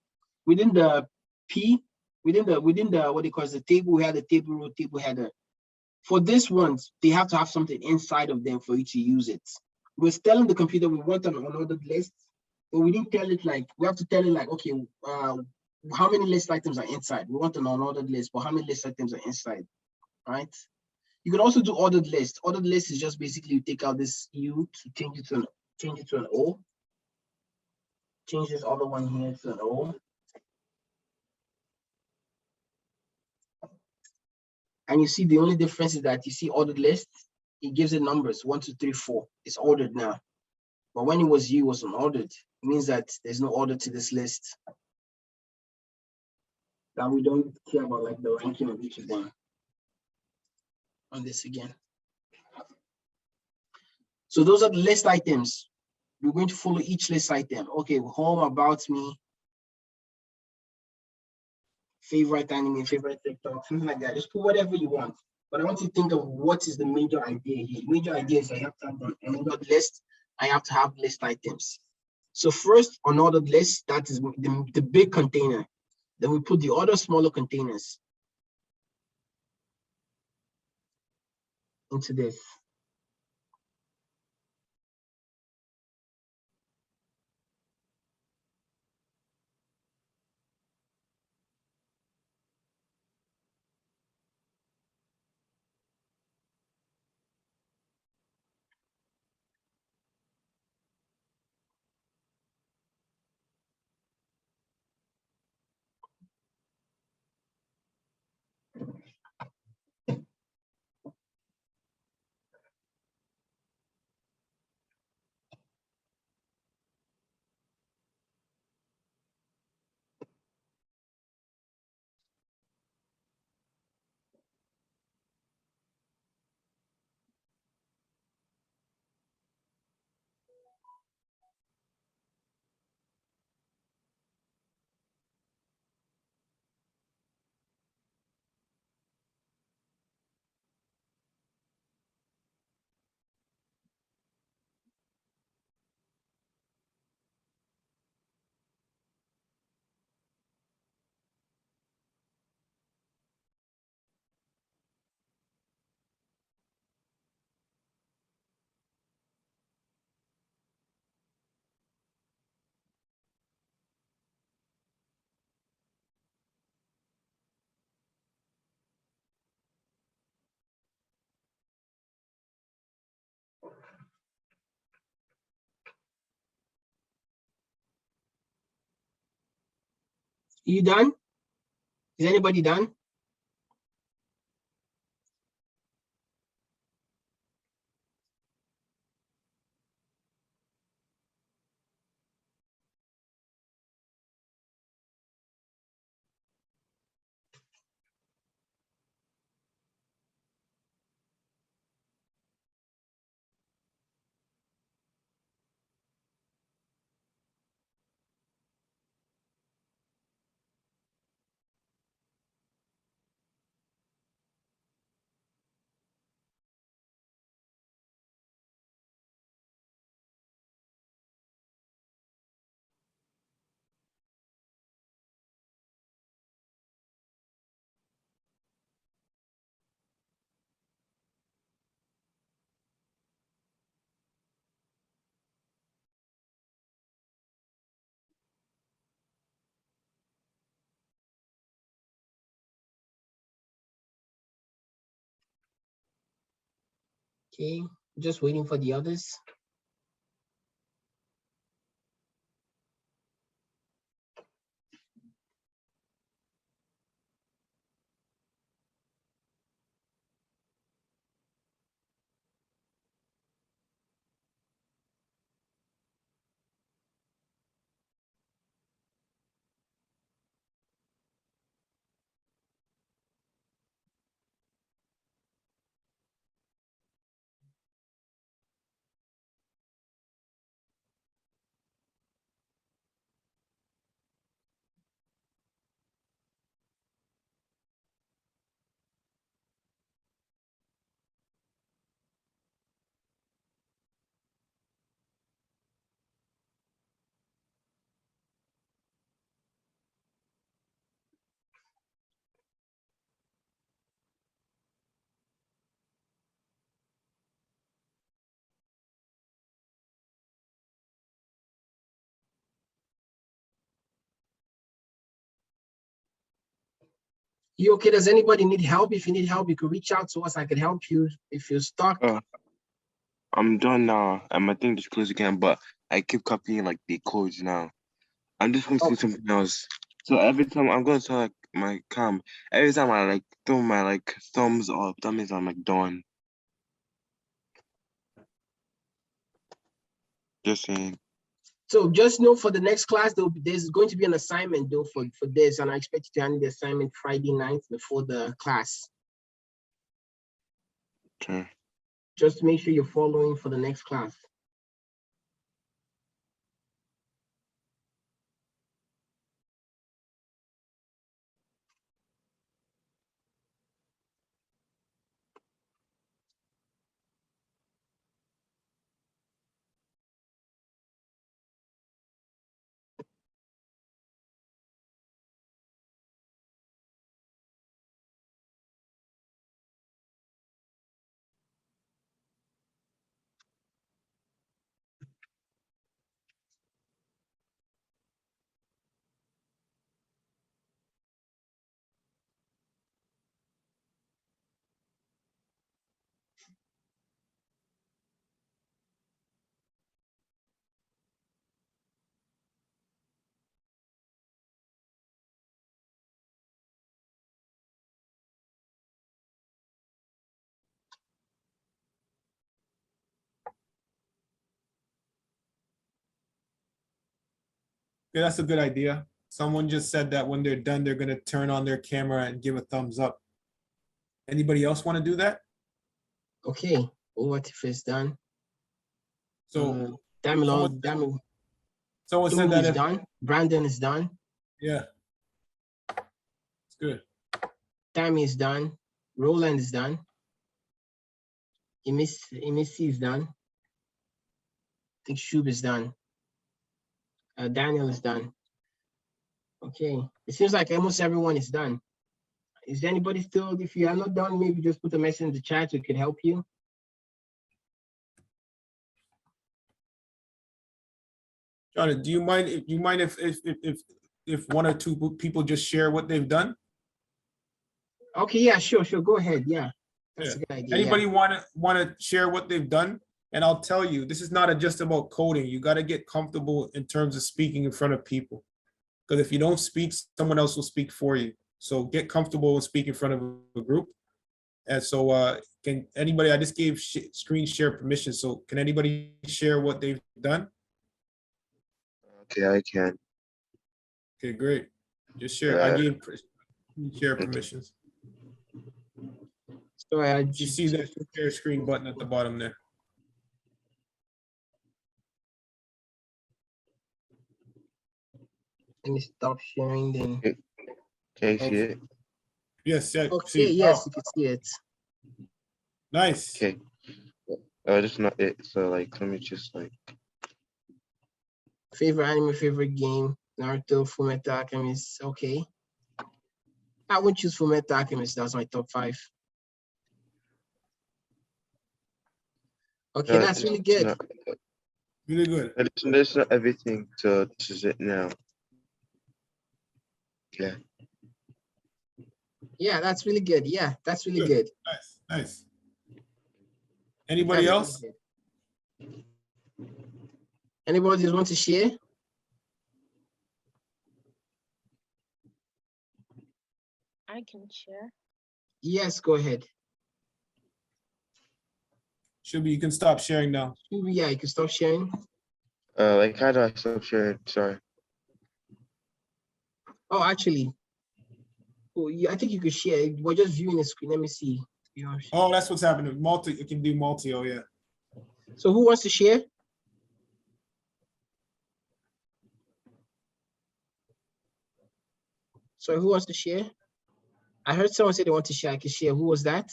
Within the P, within the what they call the table, we have the table row, table header. For this ones, they have to have something inside of them for you to use it. We're telling the computer we want an unordered list, but we didn't tell it like, we have to tell it like, okay, how many list items are inside? We want an unordered list, but how many list items are inside, right? You can also do ordered list. Ordered list is just basically you take out this U to change it to an O. Change this other one here to an O. And you see the only difference is that you see ordered list, it gives it numbers 1, 2, 3, 4. It's ordered now. But when it was U, it was unordered. It means that there's no order to this list. That we don't care about like the ranking of each of them. On this again. So those are the list items. We're going to follow each list item. Okay, home, about me, favorite anime, favorite TikTok, something like that. Just put whatever you want. But I want you to think of what is the major idea here. Major idea is I have to have an unordered list. I have to have list items. So first, unordered list, that is the big container. Then we put the other smaller containers into this. You done? Is anybody done? Okay, just waiting for the others. You okay? Does anybody need help? If you need help, you could reach out to us. I could help you if you're stuck. I'm done now. And my thing just closed again, but I keep copying like the codes now. I'm just going to do something else. So every time I'm going to like my cam, every time I like throw my like thumbs up, that means I'm like done. Just saying. So just know for the next class, there's going to be an assignment though for this, and I expect you to hand the assignment Friday night before the class. Okay. Just make sure you're following for the next class. Yeah, that's a good idea. Someone just said that when they're done, they're going to turn on their camera and give a thumbs up. Anybody else want to do that? Okay. What if it's done? So Damilon, someone said that is if, done. Brandon is done. yeah, it's good. Tammy is done. Roland is done. Emisi is done. I think Shub is done. Daniel is done. Okay. It seems like almost everyone is done. Is there anybody still? If you are not done, maybe just put a message in the chat so it can help you. Jonathan, do you mind if one or two people just share what they've done? Okay, yeah, sure. Go ahead. Yeah, that's Yeah. a good idea. Anybody want to share what they've done? And I'll tell you, this is not just about coding. You got to get comfortable in terms of speaking in front of people. Because if you don't speak, someone else will speak for you. So get comfortable and speak in front of a group. And so can anybody, I just gave screen share permission. So can anybody share what they've done? Okay, I can. Okay, great. Just share. I gave share permissions. So You see that share screen button at the bottom there. Let me stop sharing then. Can you see it? Yes, yeah. Okay, See, yes, wow. you can see it. Nice. Okay. That's not it. So like, let me just like. Favorite anime, favorite game, Naruto, Fullmetal Alchemist. Okay. I would choose Fullmetal Alchemist. That's my top 5. Okay, that's really good. Really good. That's not everything. So this is it now. Yeah. Yeah, that's really good. Yeah, that's really good. Nice, nice. Anybody else? Anybody just want to share? I can share. Yes, go ahead. Shubi, you can stop sharing now. Yeah, you can stop sharing. Like how do I stop sharing? Sorry. Oh, actually, yeah, I think you could share. We're just viewing the screen. Let me see. Oh, that's what's happening. Multi, you can do multi. Oh, yeah. So who wants to share? So who wants to share? I heard someone say they want to share. I can share. Who was that?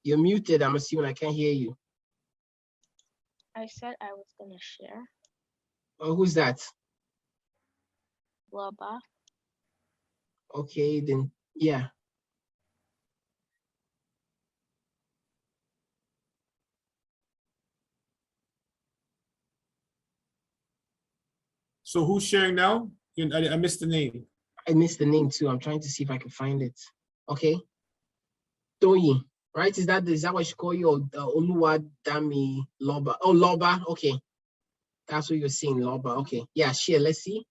You're muted. I'm assuming I can't hear you. I said I was gonna share. Oh, who's that? Waba. Okay, then yeah. So who's sharing now? I missed the name. I missed the name too. I'm trying to see if I can find it. Okay. Toyi, right? Is that what you call you? Or Oluwa Dami Loba? Oh, Loba. Okay. That's what you're seeing, Loba. Okay. Yeah, share. Let's see.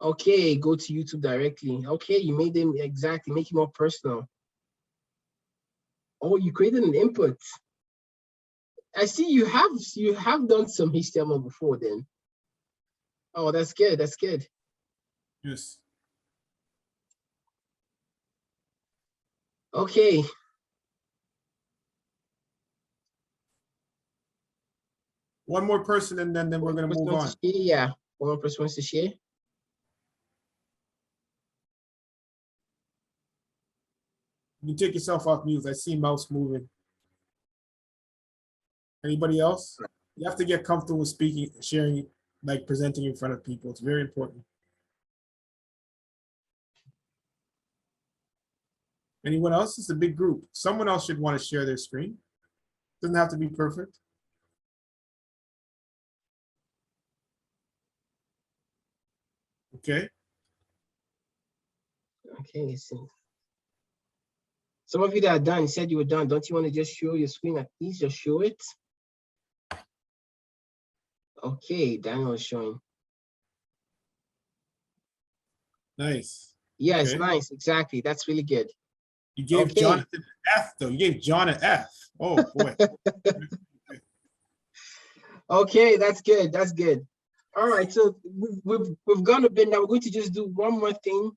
Okay, go to YouTube directly. Okay, you made them exactly, make it more personal. Oh, you created an input. I see you have done some HTML before then. Oh, that's good. That's good. Yes. Okay. One more person and then we're going to move on. Yeah, one more person wants to share. You can take yourself off mute. I see mouse moving. Anybody else? You have to get comfortable with speaking, sharing, like presenting in front of people. It's very important. Anyone else? It's a big group. Someone else should want to share their screen. Doesn't have to be perfect. Okay. Okay, so some of you that are done, you said you were done. Don't you want to just show your screen at least? Just show it. Okay, Daniel is showing. Nice. Yes, Okay. nice. Exactly. That's really good. You gave Okay. Jonathan an F though. You gave John an F. Oh boy. Okay, that's good. That's good. All right, so we've gone a bit now. We're going to just do one more thing,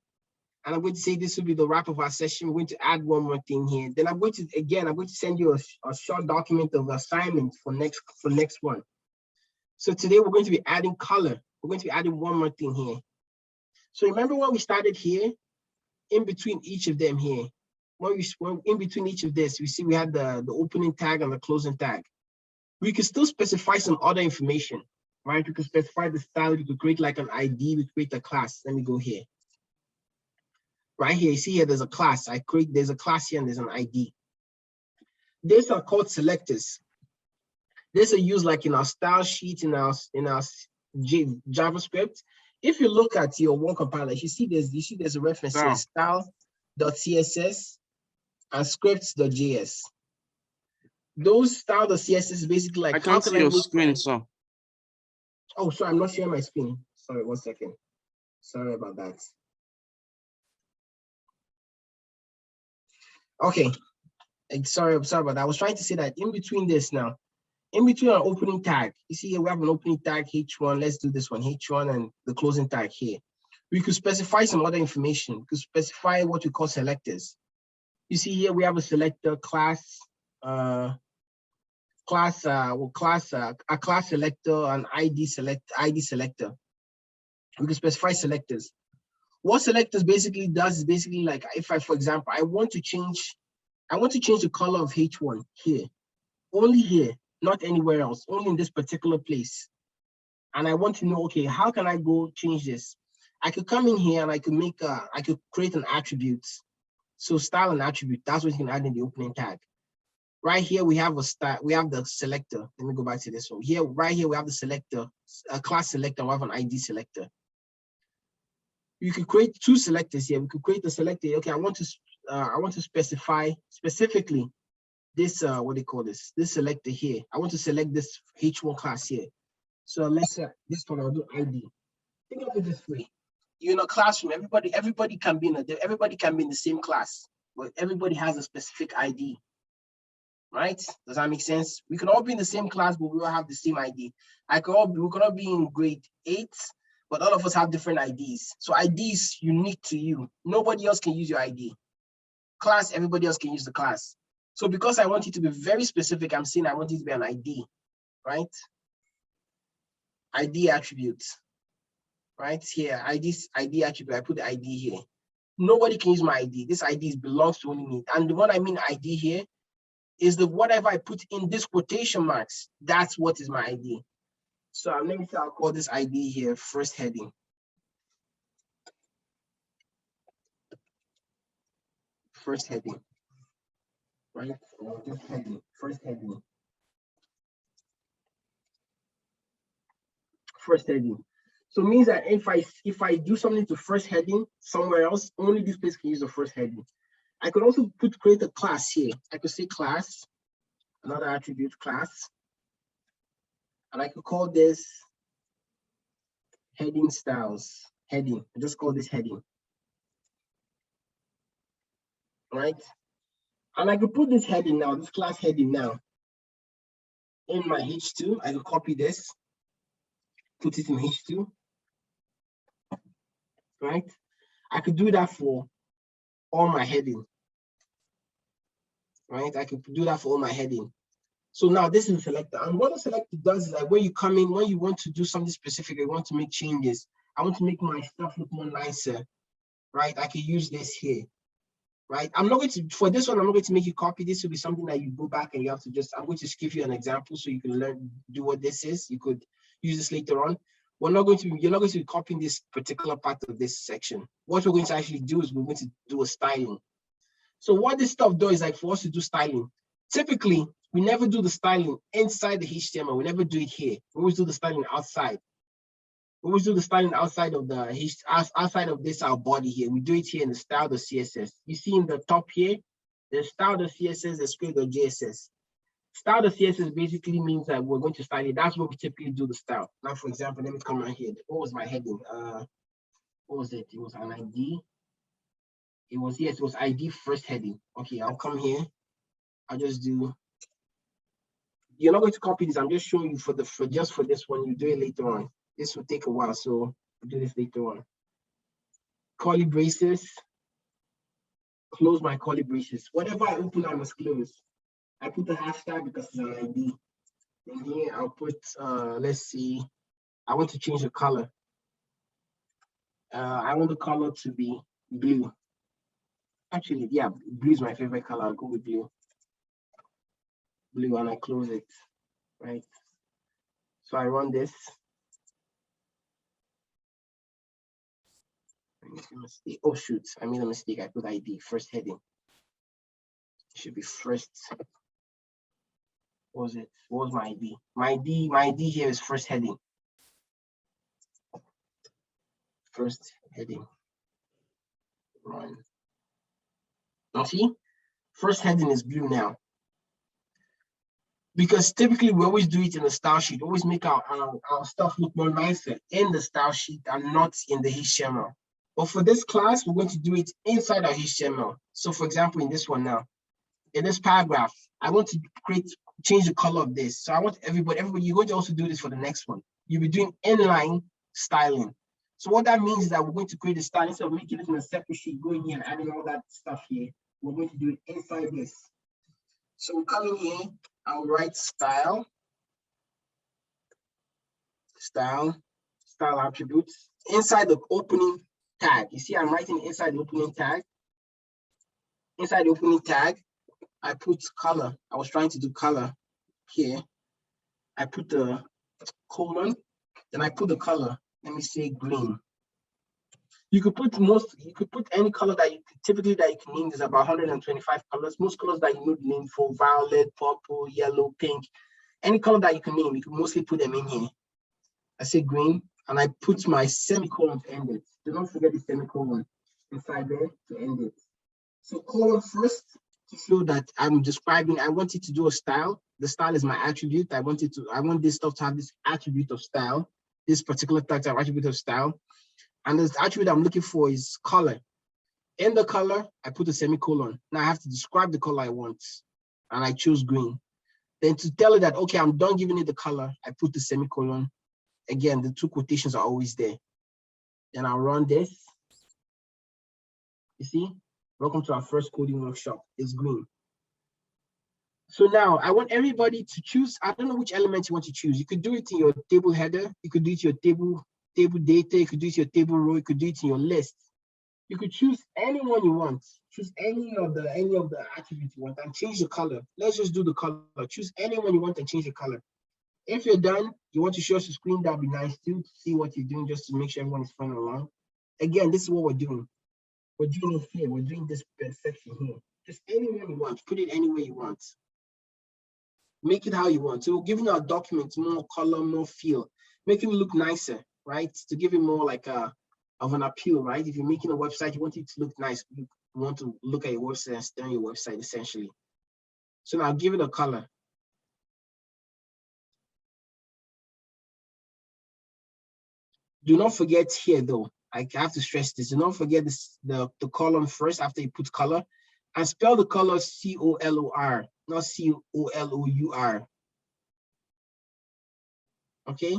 and I'm going to say this will be the wrap of our session. We're going to add one more thing here. Then I'm going to send you a short document of assignments for next one. So today we're going to be adding color. We're going to be adding one more thing here. So remember when we started here, in between each of them here, when in between each of this, we see we had the opening tag and the closing tag. We could still specify some other information, right? We could specify the style. We could create like an ID. We create a class. Let me go here. Right here, you see here, there's a class. There's a class here and there's an ID. These are called selectors. These are used like in our style sheet, in our JavaScript. If you look at your one compiler, you see there's a reference here, style.css and scripts.js. Those style.css is basically like, I can't see your screen, sir. Oh, sorry, I'm not sharing my screen. Sorry, 1 second. Sorry about that. Okay. Sorry about that. I was trying to say that in between this now, in between our opening tag, you see here we have an opening tag H1. Let's do this one, H1, and the closing tag here. We could specify some other information. We could specify what we call selectors. You see here we have a selector class, a class selector, an ID selector. We can specify selectors. What selectors basically does is basically like if for example, I want to change the color of H1 here, only here, not anywhere else, only in this particular place. And I want to know, okay, how can I go change this? I could come in here and I could create an attribute. So style and attribute, that's what you can add in the opening tag. Right here, we have the selector. Let me go back to this one. Right here, we have the selector, a class selector, we have an ID selector. You could create two selectors here. We could create the selector. Okay, I want to specify specifically this, what do you call this? This selector here. I want to select this H1 class here. So let's say this one, I'll do ID. Think of it this way. You're in a classroom, everybody can be in the same class, but everybody has a specific ID. Right? Does that make sense? We can all be in the same class, but we all have the same ID. We could all be in grade 8, but all of us have different IDs. So ID is unique to you. Nobody else can use your ID. Class, everybody else can use the class. So because I want it to be very specific, I'm saying I want it to be an ID, right? ID attributes, right? Here, ID attribute, I put the ID here. Nobody can use my ID. This ID belongs to only me. And what I mean ID here is the whatever I put in this quotation marks, that's what is my ID. So let me say I'll call this ID here first heading. First heading, right? Just heading, first heading. First heading. So it means that if I do something to first heading somewhere else, only this place can use the first heading. I could also create a class here. I could say class, another attribute class, and I could call this heading styles, heading. I just call this heading, right? And I could put this heading now, this class heading now in my H2. I could copy this, put it in H2, right? I could do that for all my heading, right? I could do that for all my heading. So now this is a selector. And what a selector does is like when you come in, when you want to do something specific, you want to make changes. I want to make my stuff look more nicer, right? I can use this here, right? I'm not going to, for this one, I'm not going to make you copy. This will be something that you go back and you have to just, I'm going to give you an example so you can learn, do what this is. You could use this later on. You're not going to be copying this particular part of this section. What we're going to actually do is we're going to do a styling. So what this stuff does is like for us to do styling, typically we never do the styling inside the HTML. We never do it here. We always do the styling outside. We always do the styling outside of this, our body here. We do it here in the style.css. You see in the top here, the style.css, the script.jss. Style.css basically means that we're going to style it. That's what we typically do the style. Now, for example, let me come right here. What was my heading? What was it? It was an ID. It was, yes, it was ID first heading. Okay, I'll come here. I'll just do, you're not going to copy this. I'm just showing you for just for this one. You do it later on. This will take a while, so we'll do this later on. Curly braces. Close my curly braces. Whatever I open, I must close. I put the hashtag because it's an ID. And here I'll put, let's see, I want to change the color. I want the color to be blue. Actually, yeah, blue is my favorite color. I'll go with blue. Blue, and I close it, right? So I run this. Oh shoot, I made a mistake. I put ID, first heading. It should be first. What was it? What was my ID? My ID here is first heading. First heading. Run. Now see, first heading is blue now. Because typically we always do it in the style sheet, always make our stuff look more nicer in the style sheet and not in the HTML. But for this class, we're going to do it inside our HTML. So for example, in this one now, in this paragraph, I want to change the color of this. So I want everybody, you're going to also do this for the next one. You'll be doing inline styling. So what that means is that we're going to create a style instead of making it in a separate sheet, going here and adding all that stuff here. We're going to do it inside this. So we'll come in here, I'll write style attributes inside the opening tag. You see, I'm writing inside the opening tag. Inside the opening tag, I put color. I was trying to do color here. I put the colon, then I put the color. Let me say green. You could put any color that you typically that you can name. There's about 125 colors. Most colors that you would name for violet, purple, yellow, pink, any color that you can name, you can mostly put them in here. I say green, and I put my semicolon to end it. Do not forget the semicolon inside there to end it. So colon first to show that I'm describing. I want it to do a style. The style is my attribute. I want this stuff to have this attribute of style. This particular type of attribute of style. And this attribute I'm looking for is color. In the color, I put a semicolon. Now I have to describe the color I want. And I choose green. Then to tell it that, okay, I'm done giving it the color, I put the semicolon. Again, the two quotations are always there. Then I'll run this. You see, welcome to our first coding workshop. It's green. So now I want everybody to choose. I don't know which element you want to choose. You could do it in your table header. You could do it in your table data. You could do it in your table row. You could do it in your list. You could choose anyone you want. Choose any of the attributes you want and change the color. Let's just do the color. Choose anyone you want and change the color. If you're done, you want to show us the screen, that'd be nice too, to see what you're doing, just to make sure everyone is following along. Again, this is what we're doing. We're doing it here. We're doing this section here. Just anywhere you want. Put it anywhere you want. Make it how you want. So we're giving our document more color, more feel. Make it look nicer. right? To give it more like of an appeal, right? If you're making a website, you want it to look nice. You want to look at your website and stay on your website essentially. So now give it a color. Do not forget here though, I have to stress this, do not forget this, the column first after you put color, and spell the color C-O-L-O-R, not C-O-L-O-U-R. Okay?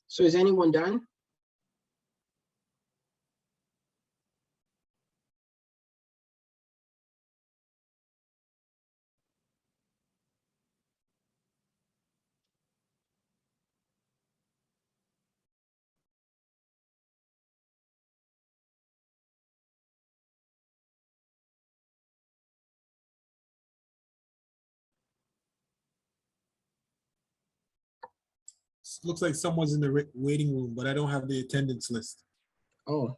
So is anyone done? Looks like someone's in the waiting room, but I don't have the attendance list. Oh,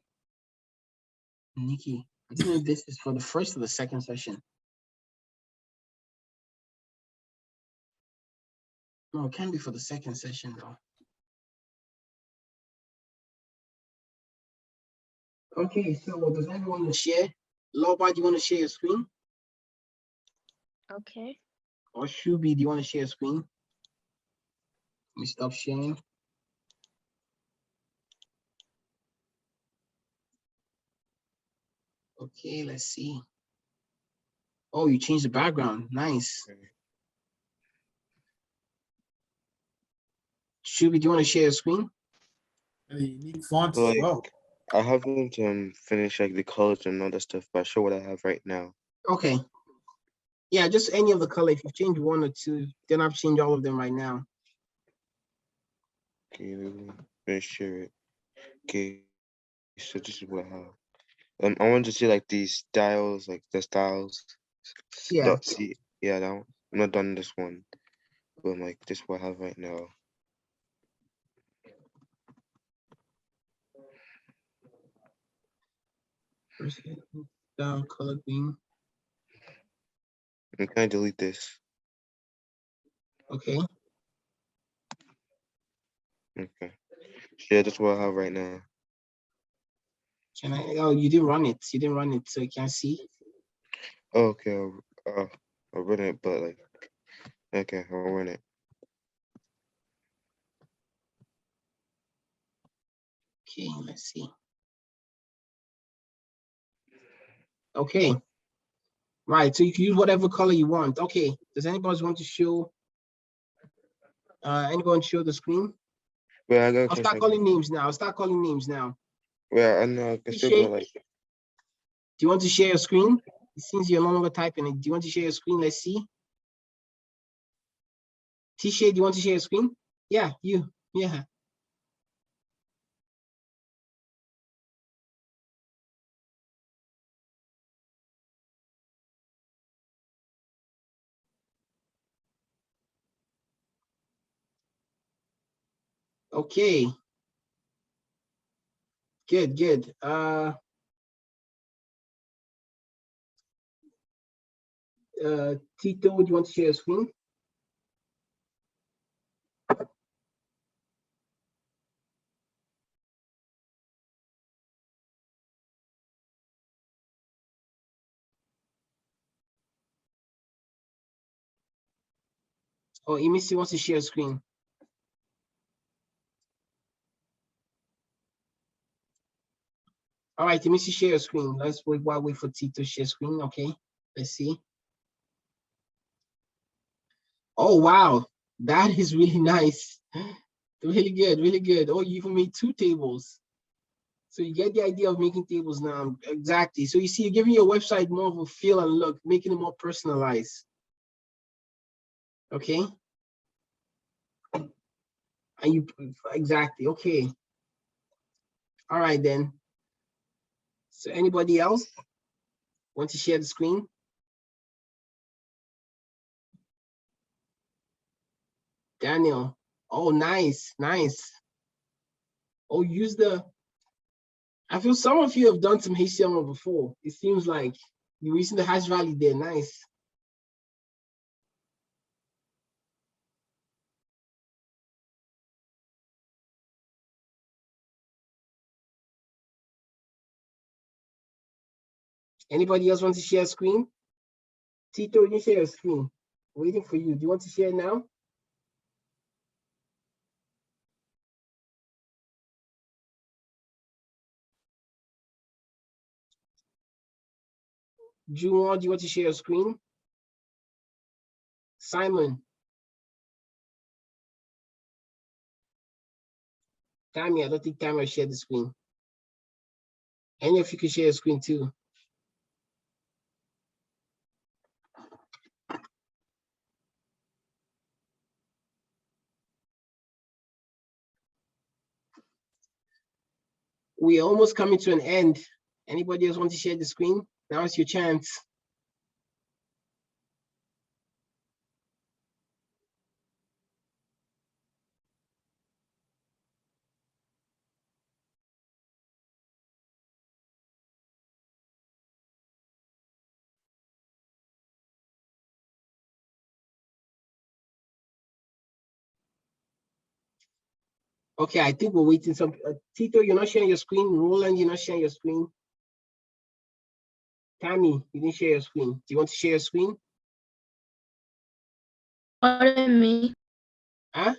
Nikki, I don't know if this is for the first or the second session. No, it can be for the second session though. Okay, so does everyone want to share? Loba, do you want to share your screen? Okay. Or Shubi, do you want to share your screen? Let me stop sharing. Okay, let's see. Oh, you changed the background. Nice. Shubi, do you want to share your screen? And you need fonts Like, as well. I haven't finished like the colors and all that stuff, but I show what I have right now. Okay. Yeah, just any of the color. If you change one or two, then I've changed all of them right now. Okay, let me share it. Okay, so this is what I have. I want to see like these styles, like the styles. Yeah. See, yeah, that one. I'm not done this one, but like this is what I have right now. First down color green. I'm trying to delete this. Okay. Okay. Yeah, that's what I have right now. Can I? Oh, you didn't run it. You didn't run it, so you can't see. Oh, okay, I'll run it, but like, okay, I'll run it. Okay, let's see. Okay. Right, so you can use whatever color you want. Okay, does anybody want to show? Anyone show the screen? Well, I got I'll start calling names now. I'll start calling names now. Well, I know I can still go like. Do you want to share your screen? Since you're no longer typing it, do you want to share your screen? Let's see. T-Shay, do you want to share your screen? Yeah, you. Yeah. Okay. Good, good. Tito, do you want to share your screen? Oh, Emisi wants to share a screen. All right, Emisi, share your screen. Let's wait while we wait for Tito to share screen. Okay, let's see. Oh, wow. That is really nice. Really good, really good. Oh, you even made 2 tables. So you get the idea of making tables now. Exactly. So you see, you're giving your website more of a feel and look, making it more personalized. Okay. And you exactly okay. All right then. So anybody else want to share the screen? Daniel. Oh, nice, nice. Oh, use the. I feel some of you have done some HTML before. It seems like you're using the hash value there. Nice. Anybody else want to share a screen? Tito, you share a screen. Waiting for you. Do you want to share now? Juwon, do you want to share a screen? Simon. Tammy, I don't think Tammy shared the screen. Any of you can share a screen too. We're almost coming to an end. Anybody else want to share the screen? Now is your chance. Okay, I think we're waiting some. Tito, you're not sharing your screen. Roland, you're not sharing your screen. Tammy, you didn't share your screen. Do you want to share your screen? Pardon me. Huh?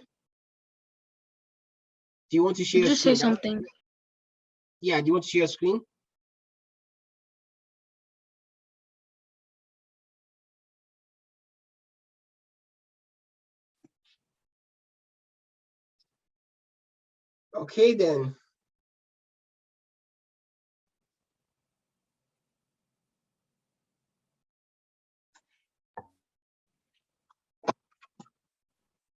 Do you want to share Did your you say screen? something? Yeah, do you want to share your screen? Okay, then.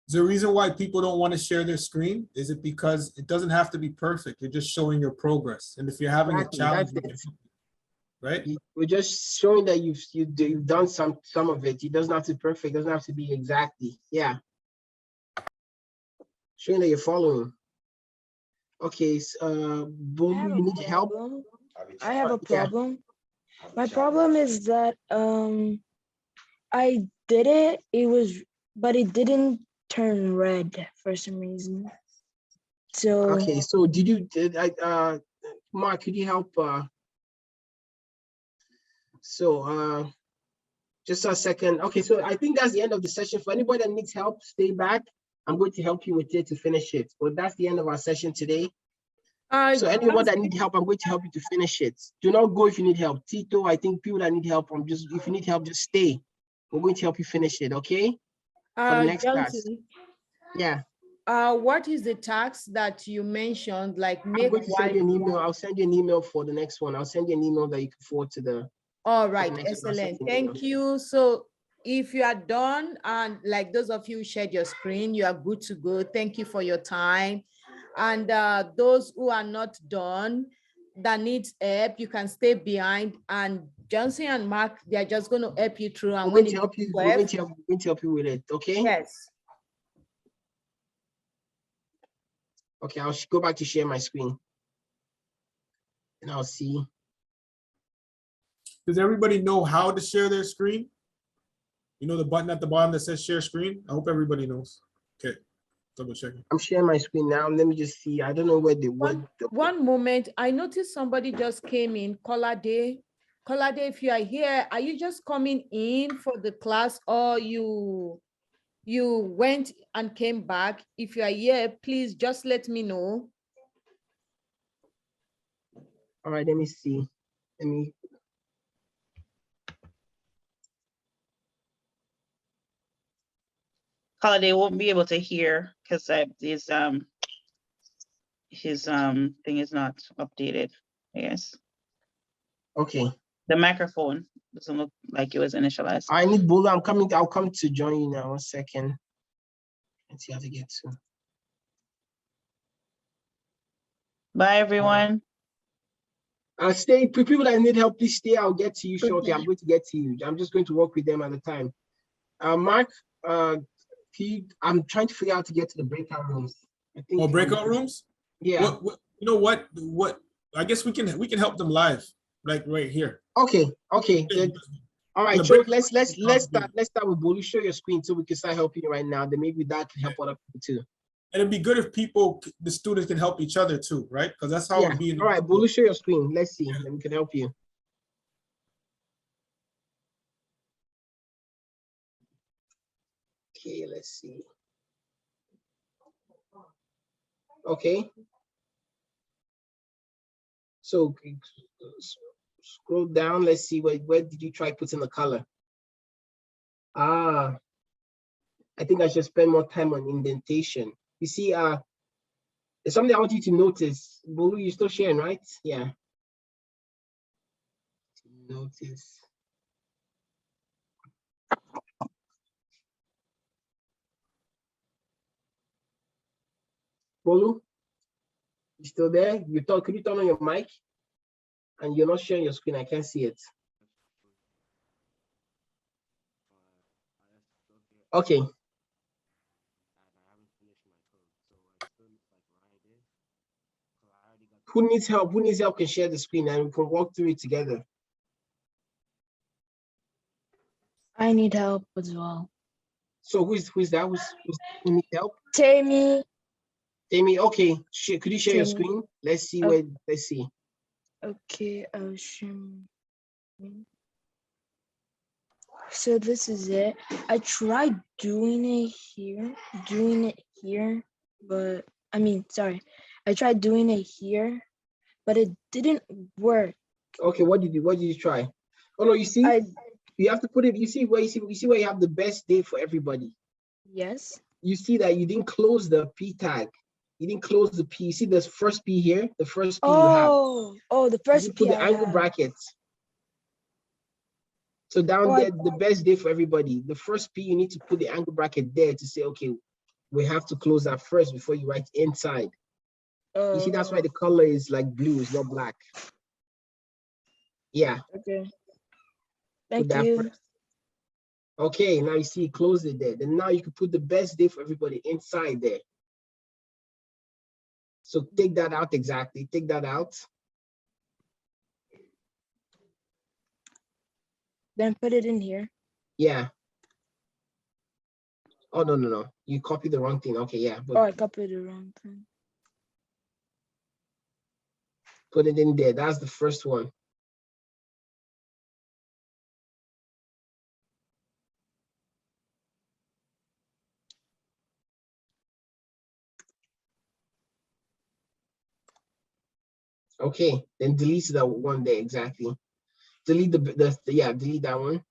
The reason why people don't want to share their screen is it because it doesn't have to be perfect. You're just showing your progress. And if you're having Exactly, a challenge, that's it. right? We're just showing that you've done some of it. It doesn't have to be perfect. It doesn't have to be exactly. Yeah. Showing that you're following. Okay, Bolu, you need help? I have a Yeah. problem. My problem is that I did it, but it didn't turn red for some reason. So Okay, so Mark, could you help? Just a second. Okay, so I think that's the end of the session. For anybody that needs help, stay back. I'm going to help you with it to finish it. But that's the end of our session today. So anyone that need help, I'm going to help you to finish it. Do not go if you need help. Tito, I think people that need help, if you need help, just stay. We're going to help you finish it, okay? For the next class. Johnson, Yeah. what is the task that you mentioned? Like I'm make going to send you an email. I'll send you an email for the next one. I'll send you an email that you can forward to the. All right, next excellent. class. Thank you. So if you are done, and like those of you who shared your screen, you are good to go. Thank you for your time. And those who are not done, that needs help, you can stay behind. And Johnson and Mark, they are just going to help you through. And We're going to help you. We're going to help you with it. Okay. Yes. Okay, I'll go back to share my screen. And I'll see. Does everybody know how to share their screen? You know the button at the bottom that says share screen? I hope everybody knows. Okay, double checking. I'm sharing my screen now. Let me just see. I don't know where One moment. I noticed somebody just came in. Kolade, if you are here, are you just coming in for the class, or you went and came back? If you are here, please just let me know. All right, let me see. Let me. Holiday won't be able to hear because his thing is not updated, I guess. Okay. The microphone doesn't look like it was initialized. I need Bolo. I'll come to join you now. 1 second. Let's see how to get to. Bye, everyone. Stay. People that need help, please stay. I'll get to you shortly. I'm going to get to you. I'm just going to work with them at a time. Mark, I'm trying to figure out how to get to the breakout rooms. I think. Oh, breakout rooms? Yeah. What? You know what? I guess we can help them live, like right here. Okay. Okay. All right. So let's start with Bolu. Show your screen so we can start helping you right now. Then maybe that can help other people too. And it'd be good if the students can help each other too, right? Because that's how it'd be. All right, Bolu, show your screen. Let's see. Then we can help you. Okay, let's see. Okay. So scroll down. Let's see where did you try putting the color? I think I should spend more time on indentation. You see, there's something I want you to notice. Bolu, you're still sharing, right? Yeah. Notice. Bolu, you still there? Could you turn on your mic? And you're not sharing your screen. I can't see it. Okay. Who needs help? Who needs help can share the screen and we can walk through it together. I need help as well. So who's that? Who needs help? Tammy. Tammy, okay. Could you share your screen? Let's see where. Let's see. Okay, I'll share. So this is it. I tried doing it here, but I tried doing it here, but it didn't work. Okay, what did you try? Oh no, you see, you have to put it. You see where you have the best day for everybody. Yes. You see that you didn't close the P tag. You didn't close the P. You see this first P here, the first P you have. Oh, the first P. Put the angle brackets. So down there, the best day for everybody. The first P, you need to put the angle bracket there to say, okay, we have to close that first before you write inside. You see, that's why the color is like blue, it's not black. Yeah. Okay. Thank you. First. Okay, now you see, close it there. Then now you can put the best day for everybody inside there. So take that out exactly. Take that out. Then put it in here. Yeah. Oh, no. You copied the wrong thing. Okay, yeah. I copied the wrong thing. Put it in there. That's the first one. Okay, then delete that one there, exactly. Delete delete that one.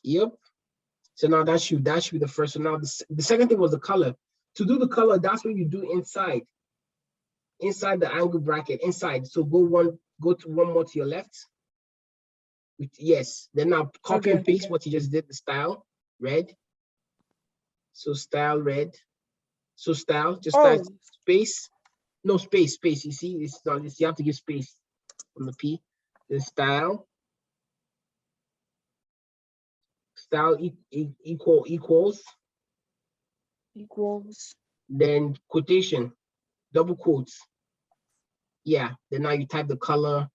Yep. So now that should be the first one. Now the second thing was the color. To do the color, that's what you do inside the angle bracket, inside. So go to one more to your left. Yes. Then now copy and paste what you just did, the style, red. So style red. So style, just type space. No space. You see, it's not this, you have to give space on the P. Then style. Style equals. Then quotation, double quotes. Yeah. Then now you type the color,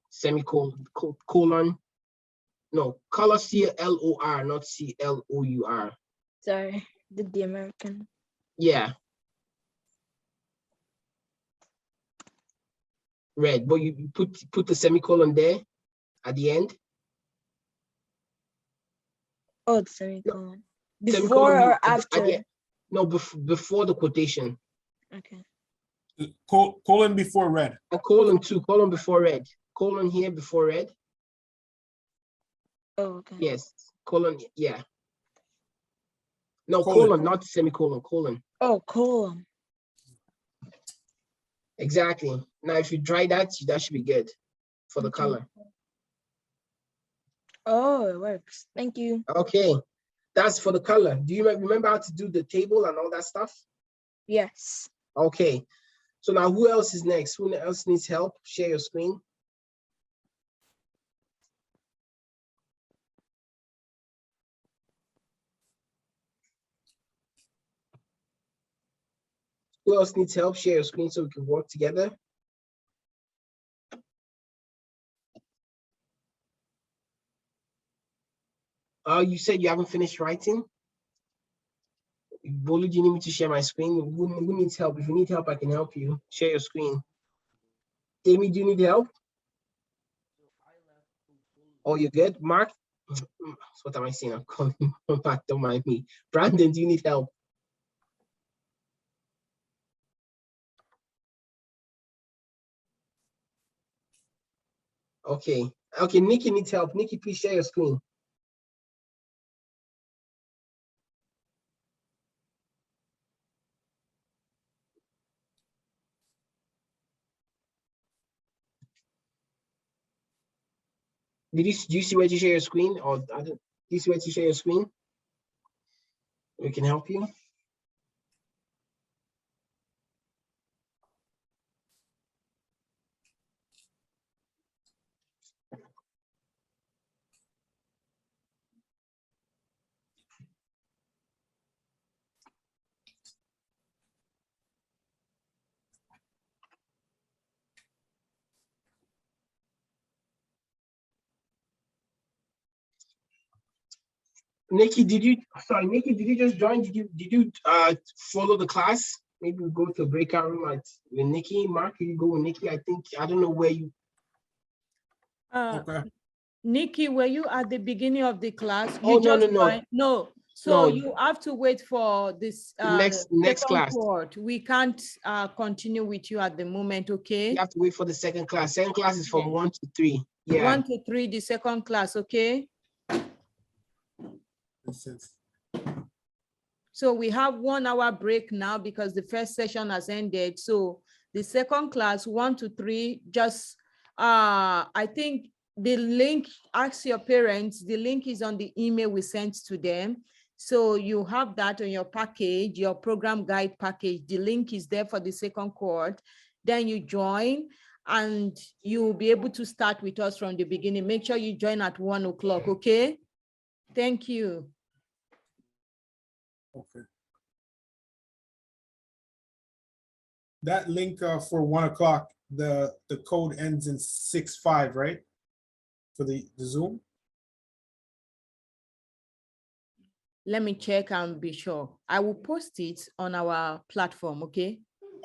semicolon, colon. No, color CLOR, not CLOUR. Sorry, the American. Yeah. Red, but you put the semicolon there at the end. Oh, the semicolon. Before Semicolon or after? No, before the quotation. Okay. Colon before red. A colon too, colon before red. Colon here before red. Oh, okay. Yes, colon, yeah. No, colon, not semicolon, colon. Oh, colon. Exactly. Now, if you dry that should be good for the color. Oh, it works. Thank you. Okay, that's for the color. Do you remember how to do the table and all that stuff? Yes. Okay, so now who else is next? Who else needs help? Share your screen. Who else needs help? Share your screen so we can work together. You said you haven't finished writing? Bolu, do you need me to share my screen? Who needs help? If you need help, I can help you. Share your screen. Amy, do you need help? Oh, you're good? Mark? What am I saying? I'm calling back, don't mind me. Brandon, do you need help? Okay. Okay, Nikki needs help. Nikki, please share your screen. Do you see where to share your screen? Or do you see where to share your screen? We can help you. Nikki, did you just join? Did you follow the class? Maybe we go to a breakout room with Nikki. Mark, you go with Nikki. I don't know where you. Okay. Nikki, were you at the beginning of the class? Oh, no. No. So you have to wait for this next class. Cohort. We can't continue with you at the moment, okay? You have to wait for the second class. Second class is from 1 to 3. Yeah. 1 to 3, the second class, okay? So we have 1 hour break now because the first session has ended. So the second class, 1 to 3, just I think the link, ask your parents, the link is on the email we sent to them. So you have that on your package, your program guide package. The link is there for the second cohort. Then you join and you'll be able to start with us from the beginning. Make sure you join at 1 o'clock, okay? Thank you. Okay. That link for 1 o'clock, the code ends in 65, right? For the Zoom? Let me check and be sure. I will post it on our platform, okay?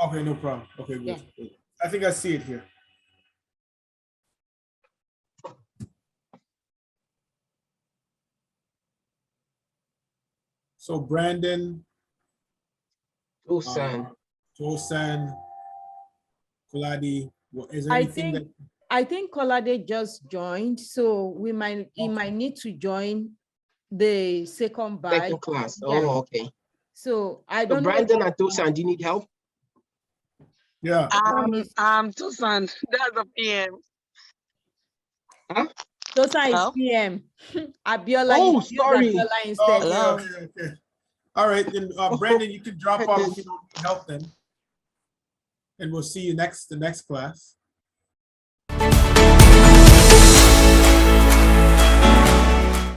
Okay, no problem. Okay, good. Yeah. Good. I think I see it here. So Brandon, Tucson. Tosan, Kuladi, is there I anything that? think Kolade just joined, so he might need to join the second batch. Second class. Yeah. Oh, okay. So I So don't know. Brandon and Tucson, do you need help? Yeah. Tucson, that's a PM. Huh? Tosan is Hello? PM. Abiola, Oh, you use sorry. Abiola Oh, instead. okay, Hello? okay. All right, then Brandon, you can drop off if you don't need help then. And we'll see you the next class.